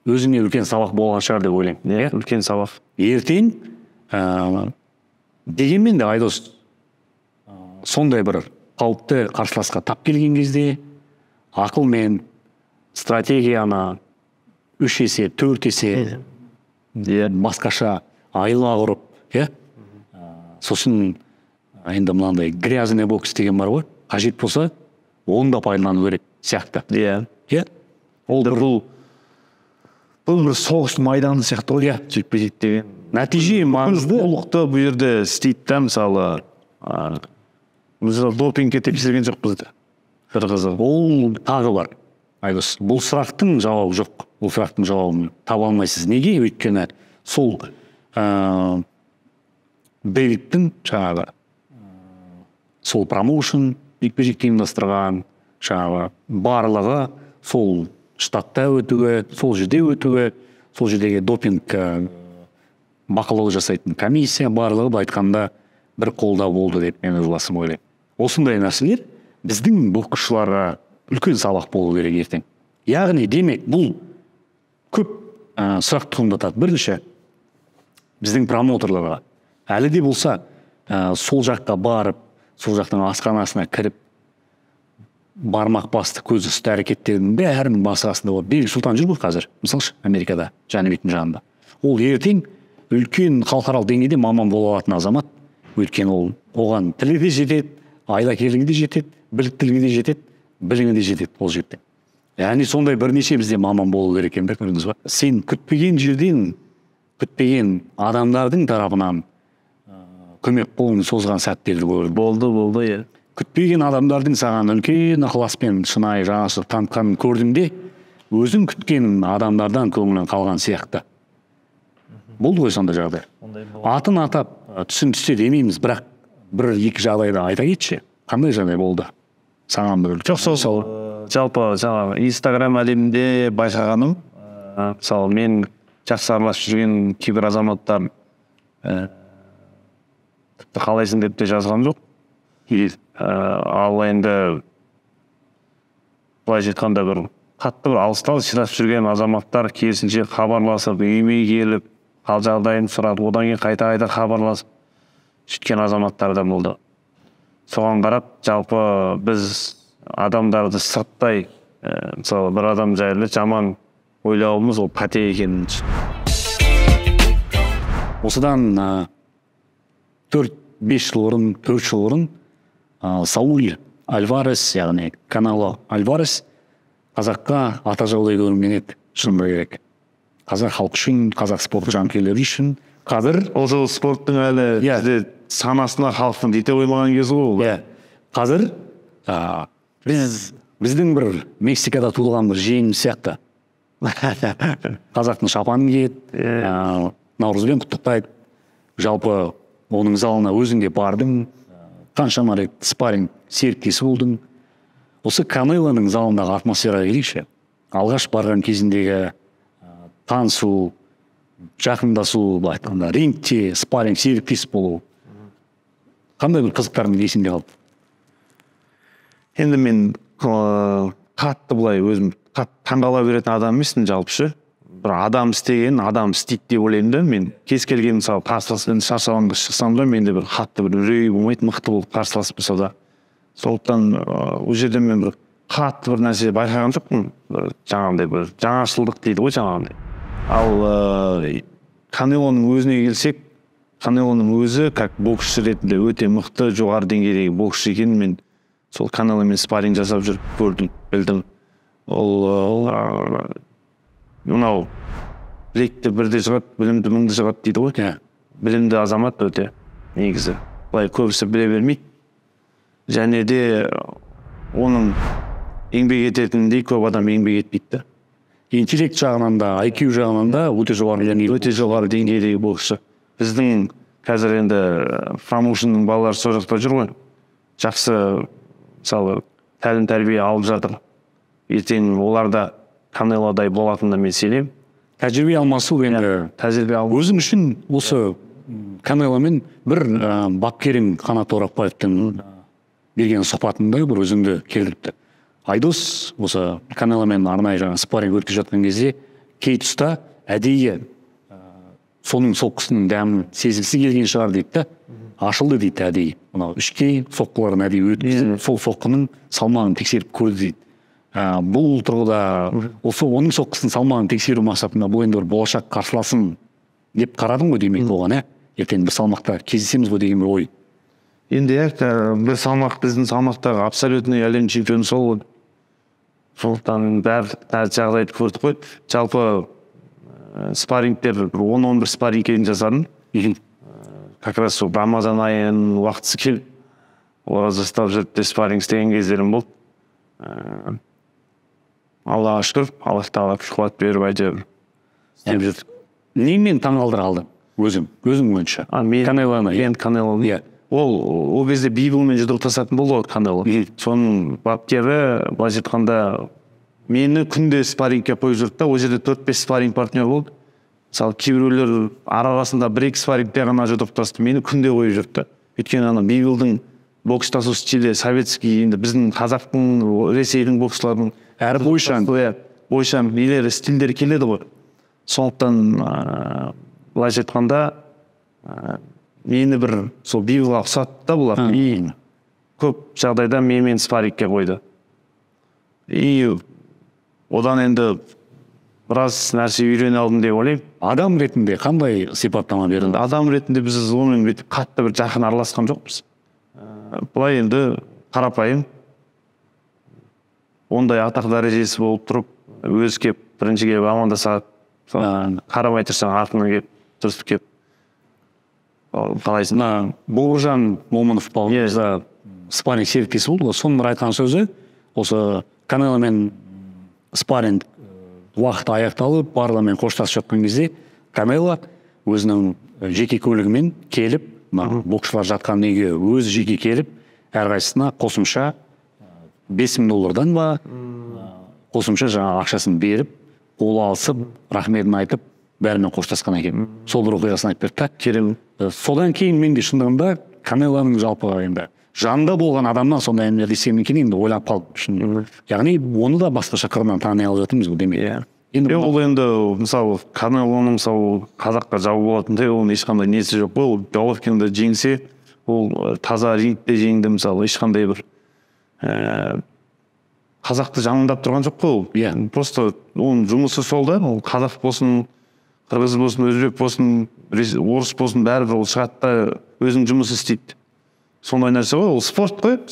өзіңе үлкен сабақ болған шығар деп ойлаймын. Үлкен сабақ. Ертең дегенмен де Айдос сондай бір қауіпті қарсыласқа тап келген кезде ақылмен стратегияны 3 есе, 4 есе басқаша айла құрып, иә. Сосын енді мынандай грязный бокс деген бар ғой, қажет болса оны да пайдалану керек сияқты. Иә. Иә. Ол бұл бір соғыс майданы сияқты ғой. Иә. Жекпе-жек деген. Нәтиже маңызды. Ұлықты бұл жерде істейді да, мысалы, біз допингке тексерген жоқпыз да. Бір қызығы. Ол тағы бар. Айдос, бұл сұрақтың жауабы жоқ. Бұл сұрақтың жауабын таба алмайсыз. Неге? Өйткені сол Дэвидтің жаңағы сол промоушн жекпе-жекті ұйымдастырған жаңағы барлығы сол штатта өтуі, сол жерде өтуі, сол жердегі допинг бақылау жасайтын комиссия барлығы былай айтқанда бір қолдау болды деп мен өз басым ойлаймын. Осындай нәрселер біздің боксшыларға үлкен сабақ болу керек ертең. Яғни демек бұл көп сұрақ туындатады. Бірінші біздің промоутерларға әлі де болса сол жаққа барып, сол жақтың асханасына кіріп бармақ басты көз үсті әрекеттердің бәрінің басқасында бар. Бейбіт Сұлтан жүр ғой қазір, мысалшы, Америкада, Жәнібектің жанында. Ол ертең үлкен халықаралық деңгейде маман бола алатын азамат. Өйткені ол оған тілі де жетеді, айлакерлігі де жетеді, біліктілігі де жетеді, білімі де жетеді ол жерде. Яғни сондай бірнеше бізде маман болу керек екен, көрдіңіз ба? Сен күтпеген жерден, күтпеген адамдардың тарапынан көмек қолын созған сәттерді көрдім. Болды, иә. Күтпеген адамдардың саған үлкен ықыласпен шынайы жанашырлық танытқанын көрдім де, өзің күткен адамдардан көңілің қалған сияқты. Болды ғой сондай жағдай. Атын атап, түсін түсте демейміз, бірақ бір-екі жағдайда айта кетші. Қандай жағдай болды? Саған бір. Жоқ, сол жалпы жаңағы Инстаграм әлемінде байқағаным, мысалы мен жақсы араласып жүрген кейбір азаматтар тіпті қалайсың деп те жазған жоқ. Ал енді былайша айтқанда бір қатты бір алыстан шыдап жүрген азаматтар керісінше хабарласып, үйіме келіп, қал жағдайын сұрап, одан кейін қайта хабарласып сөйткен азаматтар да болды. Соған қарап, жалпы біз адамдарды сырттай, мысалы бір адам жайлы жаман ойлауымыз ол қате екенін осыдан 4-5 жыл бұрын, 4 жыл бұрын Сауль Альварес, яғни Канело Альварес қазаққа ата жаулай көрінген еді, шын керек. Қазақ халқы үшін, қазақ спорт жанкүйерлері үшін қазір осы спорттың әлі санасына халықтың жете қоймаған кезі ғой. Иә. Қазір біздің бір Мексикада туылған бір жиеніміз сияқты. Қазақтың шапанын киеді, Наурызбен құттықтайды. Жалпы оның залына өзіңде бардың, қаншама рет спарринг серіктесі болдың. Осы Канелоның залындағы атмосфера ерекше. Алғаш барған кезіндегі танысу, жақындасу, былай айтқанда рингте спарринг серіктес болу. Қандай бір қызықтарың есіңде қалды? Енді мен қатты былай өзім таңғала беретін адам емеспін жалпы ше. Бір адам істеген, адам істейді деп ойлаймын да. Мен кез келген мысалы қарсыласпен шаршағанға шықсам да, менде бір қатты бір үрей болмайды, мықты болып қарсыласып болса да. Сондықтан ол жерде мен бір қатты бір нәрсе байқаған жоқпын. Жаңағындай бір жаңашылдық дейді ғой жаңағындай. Ал Канелоның өзіне келсек, Канелоның өзі как боксшы ретінде өте мықты, жоғары деңгейдегі боксшы екенін мен сол Канеломен спарринг жасап жүріп көрдім, білдім. Ол мынау білекті бірде жығады, білімді мыңды жығады дейді ғой. Білімді азамат өте негізі. Былай көбісі біле бермейді. Және де оның еңбек ететіндей көп адам еңбек етпейді. Интеллект жағынан да, IQ жағынан да өте жоғары деңгейдегі боксшы. Біздің қазір енді промоушнның балалары сол жақта жүр ғой. Жақсы мысалы тәлім тәрбие алып жатыр. Ертең оларда Канелодай болатынына мен сенемін. Тәжірибе алмасу енді өзің үшін осы Канеломен бір бапкерің Қанат Орақбаевтың берген сұхбатында бір өзіңді келтіріпті. Айдос осы Канеломен арнайы жаңа спарринг өткізіп жатқан кезде кей тұста әдейі соның соққысының дәмін сезгісі келген шығар дейді, ашылды дейді әдейі. Мынау ішке соққыларын әдейі өткізіп, сол соққының салмағын тексеріп көрді дейді. Бұл тұрғыда осы оның соққысының салмағын тексеру мақсатында бұл енді бір болашақ қарсыласын деп қарадың ғой демек оған, ертең бір салмақта кездесеміз ғой деген бір ой. Енді бір салмақ, біздің салмақтағы абсолютный әлем чемпионы сол. Сондықтан бәр жағдайды көрдік қой. Жалпы спаррингтер 10-11 спаррингтерін жасадым. Как раз сол Рамазан айының уақытысы келіп, ораза ұстап жүріп спарринг істеген кездерім болды. Аллаға шүкір, Аллах тағала күш қуат беріп әйтеуір істеп жүрдік. Немен таңғалдыра алдың өзің ойынша? Канелоны. Мен Канелоны. Ол кезде Бибелмен жұдырықтасатын болды ғой Канело. Соның бапкері былайша айтқанда мені күнде спаррингке қойып жүрді да, ол жерде 4-5 спарринг партнер болды. Мысалы кейбіреулер арасында 1-2 спаррингте ғана жұдырықтасты, мені күнде қойып жүрді. Өйткені ана Бибелдің бокстасу стилі советский, енді біздің қазақтың, Ресейдің боксшыларының әрі бойшам нелері стильдері келеді ғой. Сондықтан былайша айтқанда мені бір сол Бибелға ұқсатты да бұлар. Көп жағдайда менімен спаррингке қойды. И одан енді біраз нәрсе үйрене алдым деп ойлаймын. Адам ретінде қандай сипаттама берді? Адам ретінде біз онымен қатты бір жақын араласқан жоқпыз. Бұлай енді қарапайым. Ондай атақ дәрежесі болып тұрып, өзі кеп, бірінші кеп амандаса, қарамай тұрсаң артынан кеп, тұрысып кеп. Қалайсың? Бауыржан Момынов бауырымызда спарринг серіктесі болды ғой, соның бір айтқан сөзі, осы Канеломен спарринг уақыты аяқталып, барлығымен қоштасып жатқан кезде Канело өзінің жеке көлігімен келіп, боксшылар жатқан үйге өзі жеке келіп, әрқайсысына қосымша $5,000 ба, қосымша жаңа ақшасын беріп, қол алысып, рахметін айтып, бәрімен қоштасқан екен. Сол бір оқиғасын айтып берді. Керемет. Содан кейін мен де шындығында Канелоның жалпы енді жанында болған адамнан сондай әңгімелер естігеннен кейін енді ойлап қалдым. Яғни оны да басқаша қырынан тани алып жатырмыз ғой демек. Ол енді мысалы Канелоның мысалы қазаққа жау болатындай, оның ешқандай несі жоқ қой. Ол Головкинді жеңсе, ол таза рингте жеңді, мысалы ешқандай бір қазақты жанындап тұрған жоқ қой. Просто оның жұмысы сол да, ол қазақ болсын, қырғыз болсын, өзбек болсын, орыс болсын, бәрібір ол шығады да өзінің жұмыс істейді. Сондай нәрсе ғой, ол спорт қой.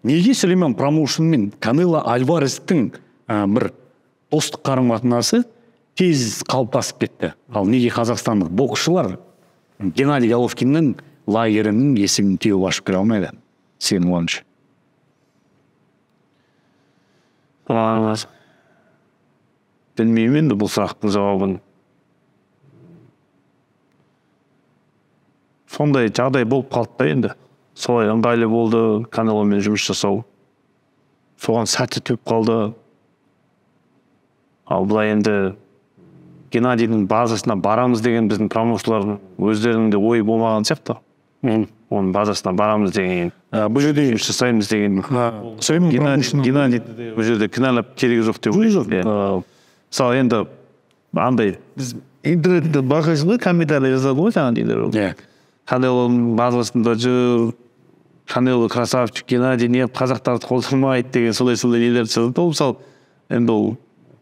Неге Сүлеймен промоушн мен Канело Альварестің бір достық қарым-қатынасы тез қалыптасып кетті? Ал неге қазақстандық боксшылар Геннадий Головкиннің лагерінің есігін теуіп ашып кіре алмайды? Сенің ойыңша? Білмеймін енді бұл сұрақтың жауабын. Сондай жағдай болып қалды да енді. Солай ыңғайлы болды Канеломен жұмыс жасау. Соған сәтті төп қалды. Ал былай енді Геннадийдің базасына барамыз деген біздің промоушылардың өздерінің де ойы болмаған сияқты. Оның базасына барамыз деген. Бұл жерде жұмыс жасаймыз деген. Геннадийді бұл жерде кінәлап керегі жоқ деп ойлаймын. Мысалы енді андай біз интернетте бақырсың ғой, комментарий жазады ғой саған дейді. Канелоның базасында жүр, Канело красавчик, Геннадий не қазақтарды қолдамайды деген солай нелерді жазады. Ол мысалы енді ол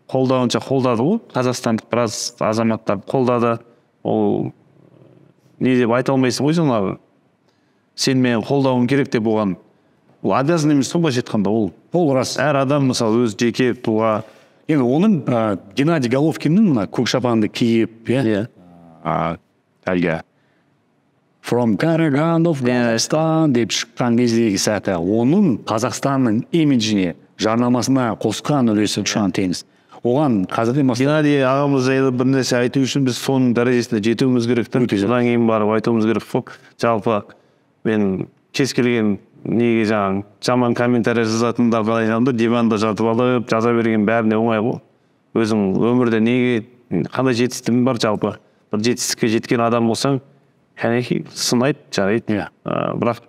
қолдауынша қолдады ғой, қазақстандық біраз азаматтар қолдады. Ол не деп айта алмайсың ғой жаңағы. Сен мені қолдауың керек деп болған. Ол обязан емес қой былайша айтқанда, ол рас. Әр адам мысалы өз жеке тұлға. Енді оның Геннадий Головкиннің мына көк шапанды киіп, әлгі From Karaganda of Afghanistan деп шыққан кездегі сәті, оның Қазақстанның имиджіне, жарнамасына қосқан үлесі ұшан теңіз. Оған қазір демас. Геннадий ағамыз жайлы бір нәрсе айту үшін біз соның дәрежесіне жетуіміз керек. Содан кейін барып айтуымыз керек. Жалпы мен кез келген неге жаңағы жаман комментарий жазатындар қалайғанда диванда жатып алып жаза берген бәріне оңай ғой. Өзің өмірде неге қандай жетістігің бар, жалпы бір жетістікке жеткен адам болсаң, кәнекей сынайды, жарайды. Бірақ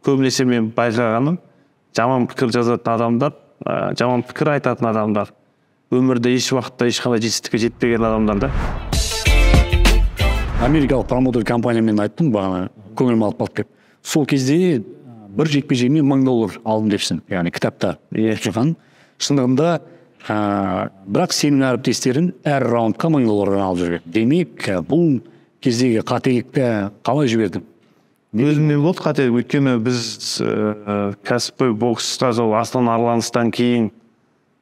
көбінесе мен байқағаным, жаман пікір жазатын адамдар, жаман пікір айтатын адамдар өмірде еш уақытта ешқандай жетістікке жетпеген адамдар да. Америкалық промоутер компаниямен айттым бағана, көңілім алып қалып кеп. Сол кезде бір жекпе-жегіме $1000 алдым депсің, яғни кітапта жазған. Шындығында бірақ сенің әріптестерің әр раундқа $1000 алып жүрген. Демек, бұл кездегі қателікті қалай жібердің? Өзімнен болды қате, өйткені біз кәсіпқой боксқа сол Астана Арланыстан кейін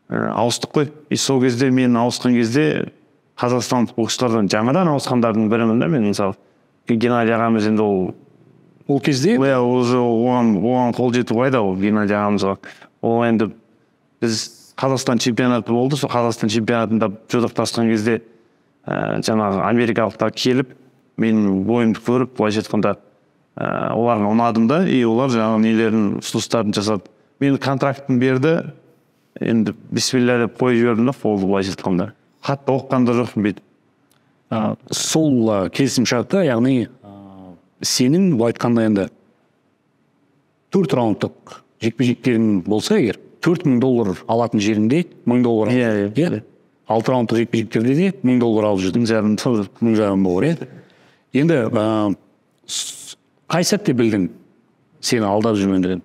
ауыстық қой. И сол кезде мен ауысқан кезде қазақстандық боксшылардан жаңадан ауысқандардың бірімін да мен, мысалы Геннадий ағамыз, енді Ол кезде уже оған қол жету қайда, ол Геннадий ағамызға. Ол енді біз Қазақстан чемпионаты болды, сол Қазақстан чемпионатында жұдырықтасқан кезде жаңағы америкалықтар келіп менің бойымды көріп, былайша айтқанда оларға ұнадым да, и олар жаңағы нелерін, ұсыныстарын жасап мені контрактын берді. Енді бисмилля деп қойып жібердім да, болды, былайша айтқанда. Қатты оқыған да жоқпын бүйтіп. Сол келісімшартта, яғни сенің былай айтқанда енді 4 раундтық жекпе-жектерің болса егер, $4,000 алатын жерінде $1,000 Иә. 6 раундтық жекпе-жектерде де $1,000 алып жүрдің. $1,500. Енді қай сәтте білдің сені алдап жүргендігін?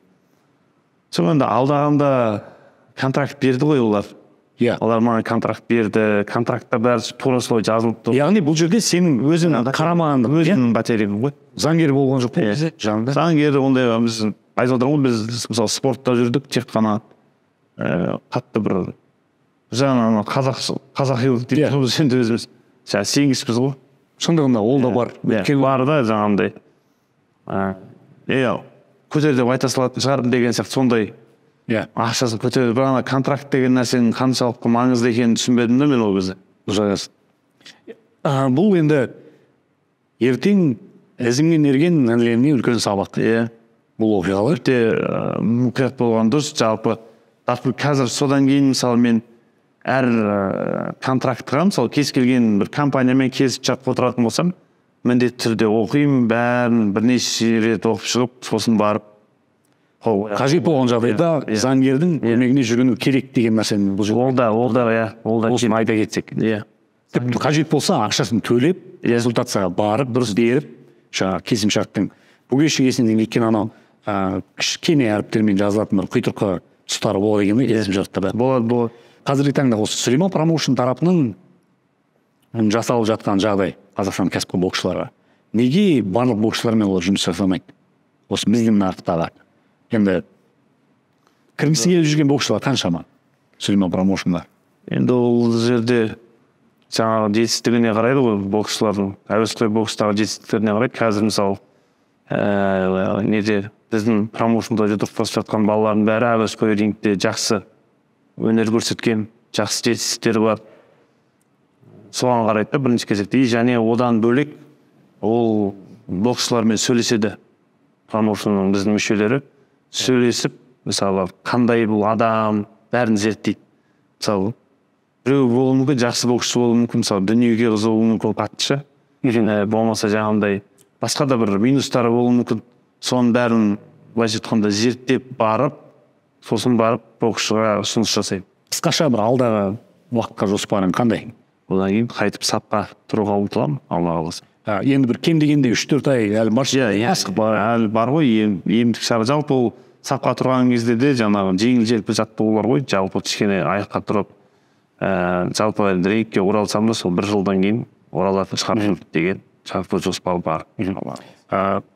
Сол енді алдағанда контракт берді ғой олар. Иә. Олар маған контракт берді. Контрактта бәрі тура солай жазылып тұр. Яғни бұл жерде сенің өзің қарамағындық, өзінің батареяң ғой. заңгер болған жоқ қой жанында. Заңгер ондай, біз айтып отырмын ғой, біз мысалы спортта жүрдік, тек қана қатты бір жаңағы қазақи дейміз енді өзіміз. Сенгіспіз ғой. Шындығында ол да бар. Бар да жаңағындай. Көтер деп айта салатын шығармын деген сияқты сондай. Ақшасын көтерді, бірақ ана контракт деген нәрсенің қаншалықты маңызды екенін түсінбедім да мен ол кезде. Бұл енді ертең ізіңнен ерген інілеріне үлкен сабақ. Бұл оқиғалар өте мұқият болған дұрыс. Жалпы қазір содан кейін мысалы мен әр контрактыға, мысалы кез келген бір компаниямен келісіп жатып отыратын болсам, міндетті түрде оқимын, бәрін бірнеше рет оқып шығып, сосын барып қажет болған жағдайда заңгердің көмегіне жүгіну керек деген нәрсені бұл жерде. Ол да осыны айта кетсек. Тіпті қажет болса ақшасын төлеп, результацияға барып, дұрыс беріп, жаңағы келісімшарттың бүге шегесіне кеткен анау кішкене әріптермен жазылатын бір құйтырқы тұстары болады екен ғой келісімшартта. Болады. Қазіргі таңда осы Сүлейман промоушн тарапынан жасалып жатқан жағдай Қазақстан кәсіпқой боксшыларға. Неге барлық боксшылармен олар жұмыс жасамайды? Осы біздің нарықтағы. Енді кіргісі келіп жүрген боксшылар қаншама Сүлейман промоушнда? Енді ол жерде жаңағы жетістігіне қарайды ғой боксшылардың. Әуесқой бокстағы жетістіктеріне қарайды. Қазір мысалы неде біздің промоушнда жұдырықтасып жатқан балалардың бәрі әуесқой рингте жақсы өнер көрсеткен, жақсы жетістіктері бар. Соған қарайды да бірінші кезекте. Және одан бөлек ол боксшылармен сөйлеседі. Промоушнның біздің мүшелері сөйлесіп, мысалы қандай бұл адам бәрін зерттейді. Мысалы біреу болуы мүмкін, жақсы боксшы болуы мүмкін, мысалы дүниеге қызығуы мүмкін, қатты болмаса жаңағындай басқа да бір минустары болуы мүмкін. Соның бәрін былайша айтқанда зерттеп барып, сосын барып боксшыға ұсыныс жасайды. Қысқаша бір алдағы уақытқа жоспарың қандай? Одан кейін қайтып сапқа тұруға ұмтыламын, Алла қаласа. Енді бір кем дегенде 3-4 ай әлі бар. Әлі бар ғой, емдік шара. Жалпы ол сапқа тұрған кезде де жаңағы жеңіл-желпі жаттығулар ғой, жалпы кішкене аяққа тұрып, жалпы рингке оралсам да сол 1 жылдан кейін оралатын шығармын деген жалпы жоспар бар.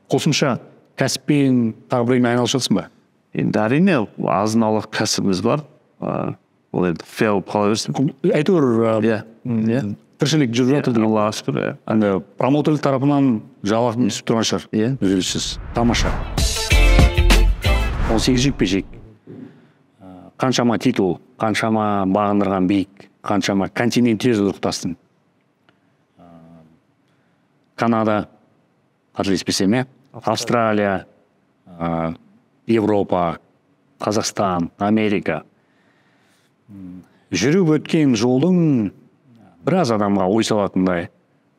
Қосымша кәсіппен тағы біреумен айналысасың ба? Енді әрине азын-аулақ кәсібіміз бар. Ол енді фейл қала берсін. Әйтеуір тіршілік жүріп жатыр. Аллаға шүкір. Енді промоутерлік тарапынан жалақың түсіп тұрған шығар. Үзіліссіз. Тамаша. 18 жекпе-жек. Қаншама титул, қаншама бағындырған биік, қаншама континентте жұдырықтастың. Канада, қателеспесем, Австралия, Европа, Қазақстан, Америка. Жүріп өткен жолдың біраз адамға ой салатындай,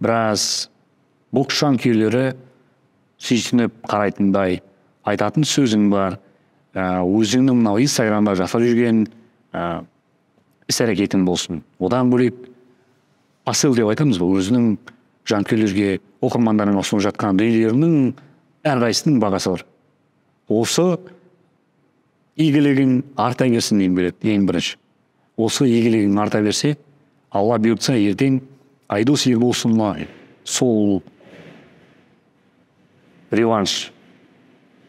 біраз бокс жанкүйерлері сүйсініп қарайтындай айтатын сөзің бар. Өзіңнің мынау Инстаграмда жасап жүрген іс-әрекетің болсын. Одан бөлек посыл деп айтамыз ба, өзінің жанкүйерлерге, оқырмандарына ұсынып жатқан дүниелерінің әрқайсысының бағасы бар. Осы игілігің арта берсін деймін береді, ең бірінші. Осы игілігің арта берсе, Алла бұйыртса ертең Айдос Ерболсынға сол реванш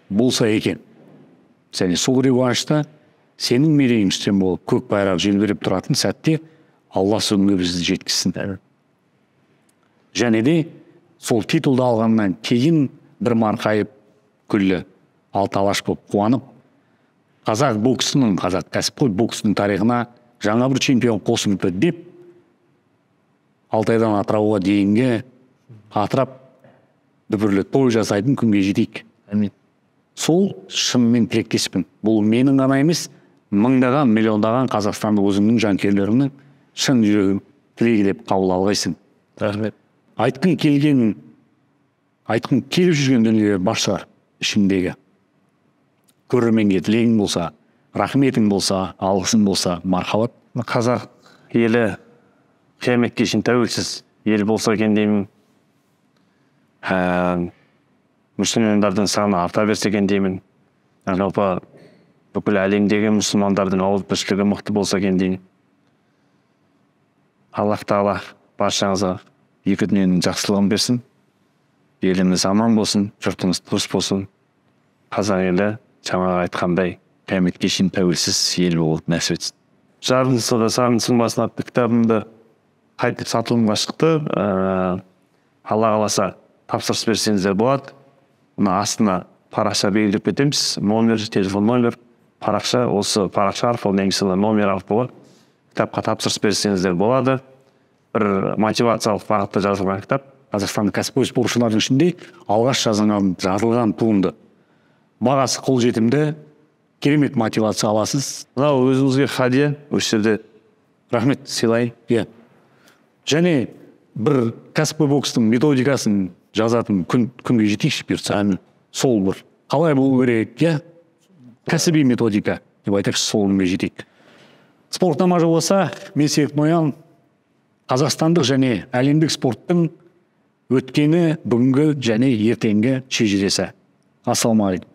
болса екен, және сол реваншта сенің мерейің үстем болып көк байрақ желбіреп тұратын сәтте Алла сол күнге бізді жеткізсін. Және де сол титулды алғаннан кейін бір марқайып күллі алты алаш болып қуанып, қазақ боксының, қазақ кәсіпқой боксының тарихына жаңа бір чемпион қосылды деп, Алтайдан Атырауға дейінгі атырап дүбірлі той жасайтын күнге жетейік. Сол шынымен тілектеспін. Бұл менің ғана емес, мыңдаған, миллиондаған қазақстандық өзімнің жанкүйерлерімнің шын жүрегін тілегілеп қабыл алғайсың. Рахмет. Айтқым келіп жүрген дүниелер бар шығар ішімдегі. Көрерменге тілегің болса, рахметің болса, алғысың болса, мархабат. Қазақ елі қияметке шейін тәуелсіз ел болса екен деймін. Мұсылмандардың саны арта берсе екен деймін. Жалпы бүкіл әлемдегі мұсылмандардың ауызбіршілігі мықты болса екен деймін. Аллах Тағала баршаңызға екі дүниенің жақсылығын берсін. Еліміз аман болсын, жұртымыз дұрыс болсын. Қазақ елі жаңағы айтқандай қияметке шейін тәуелсіз ел болып нәсіп етсін. Жарынсыға сағынсың атты кітабымды қайтып сатылымға шықты. Алла қаласа тапсырыс берсеңіздер болады. Мына астына парақша белгілеп кетеміз. Номер, телефон номер, парақша, осы парақша арқылы немесе номер арқылы кітапқа тапсырыс берсеңіздер болады. Бір мотивациялық бағытта жазылған кітап. Қазақстандық кәсіпқой спортшылардың ішінде алғаш жазылған туынды. Бағасы қолжетімді, керемет мотивация аласыз. Мынау өзіңізге хадия, осы жерде Рахмет, сыйлайын. Және бір кәсіпқой бокстың методикасын жазатын күнге жетейікші бұйыртса. Сол бір қалай болу керек, кәсіби методика деп айтайықшы, сол күнге жетейік. Спортнама жобасы, мен Серік Ноян, қазақстандық және әлемдік спорттың өткені, бүгінгі және ертеңгі шежіресі. Ассалаумағалейкум.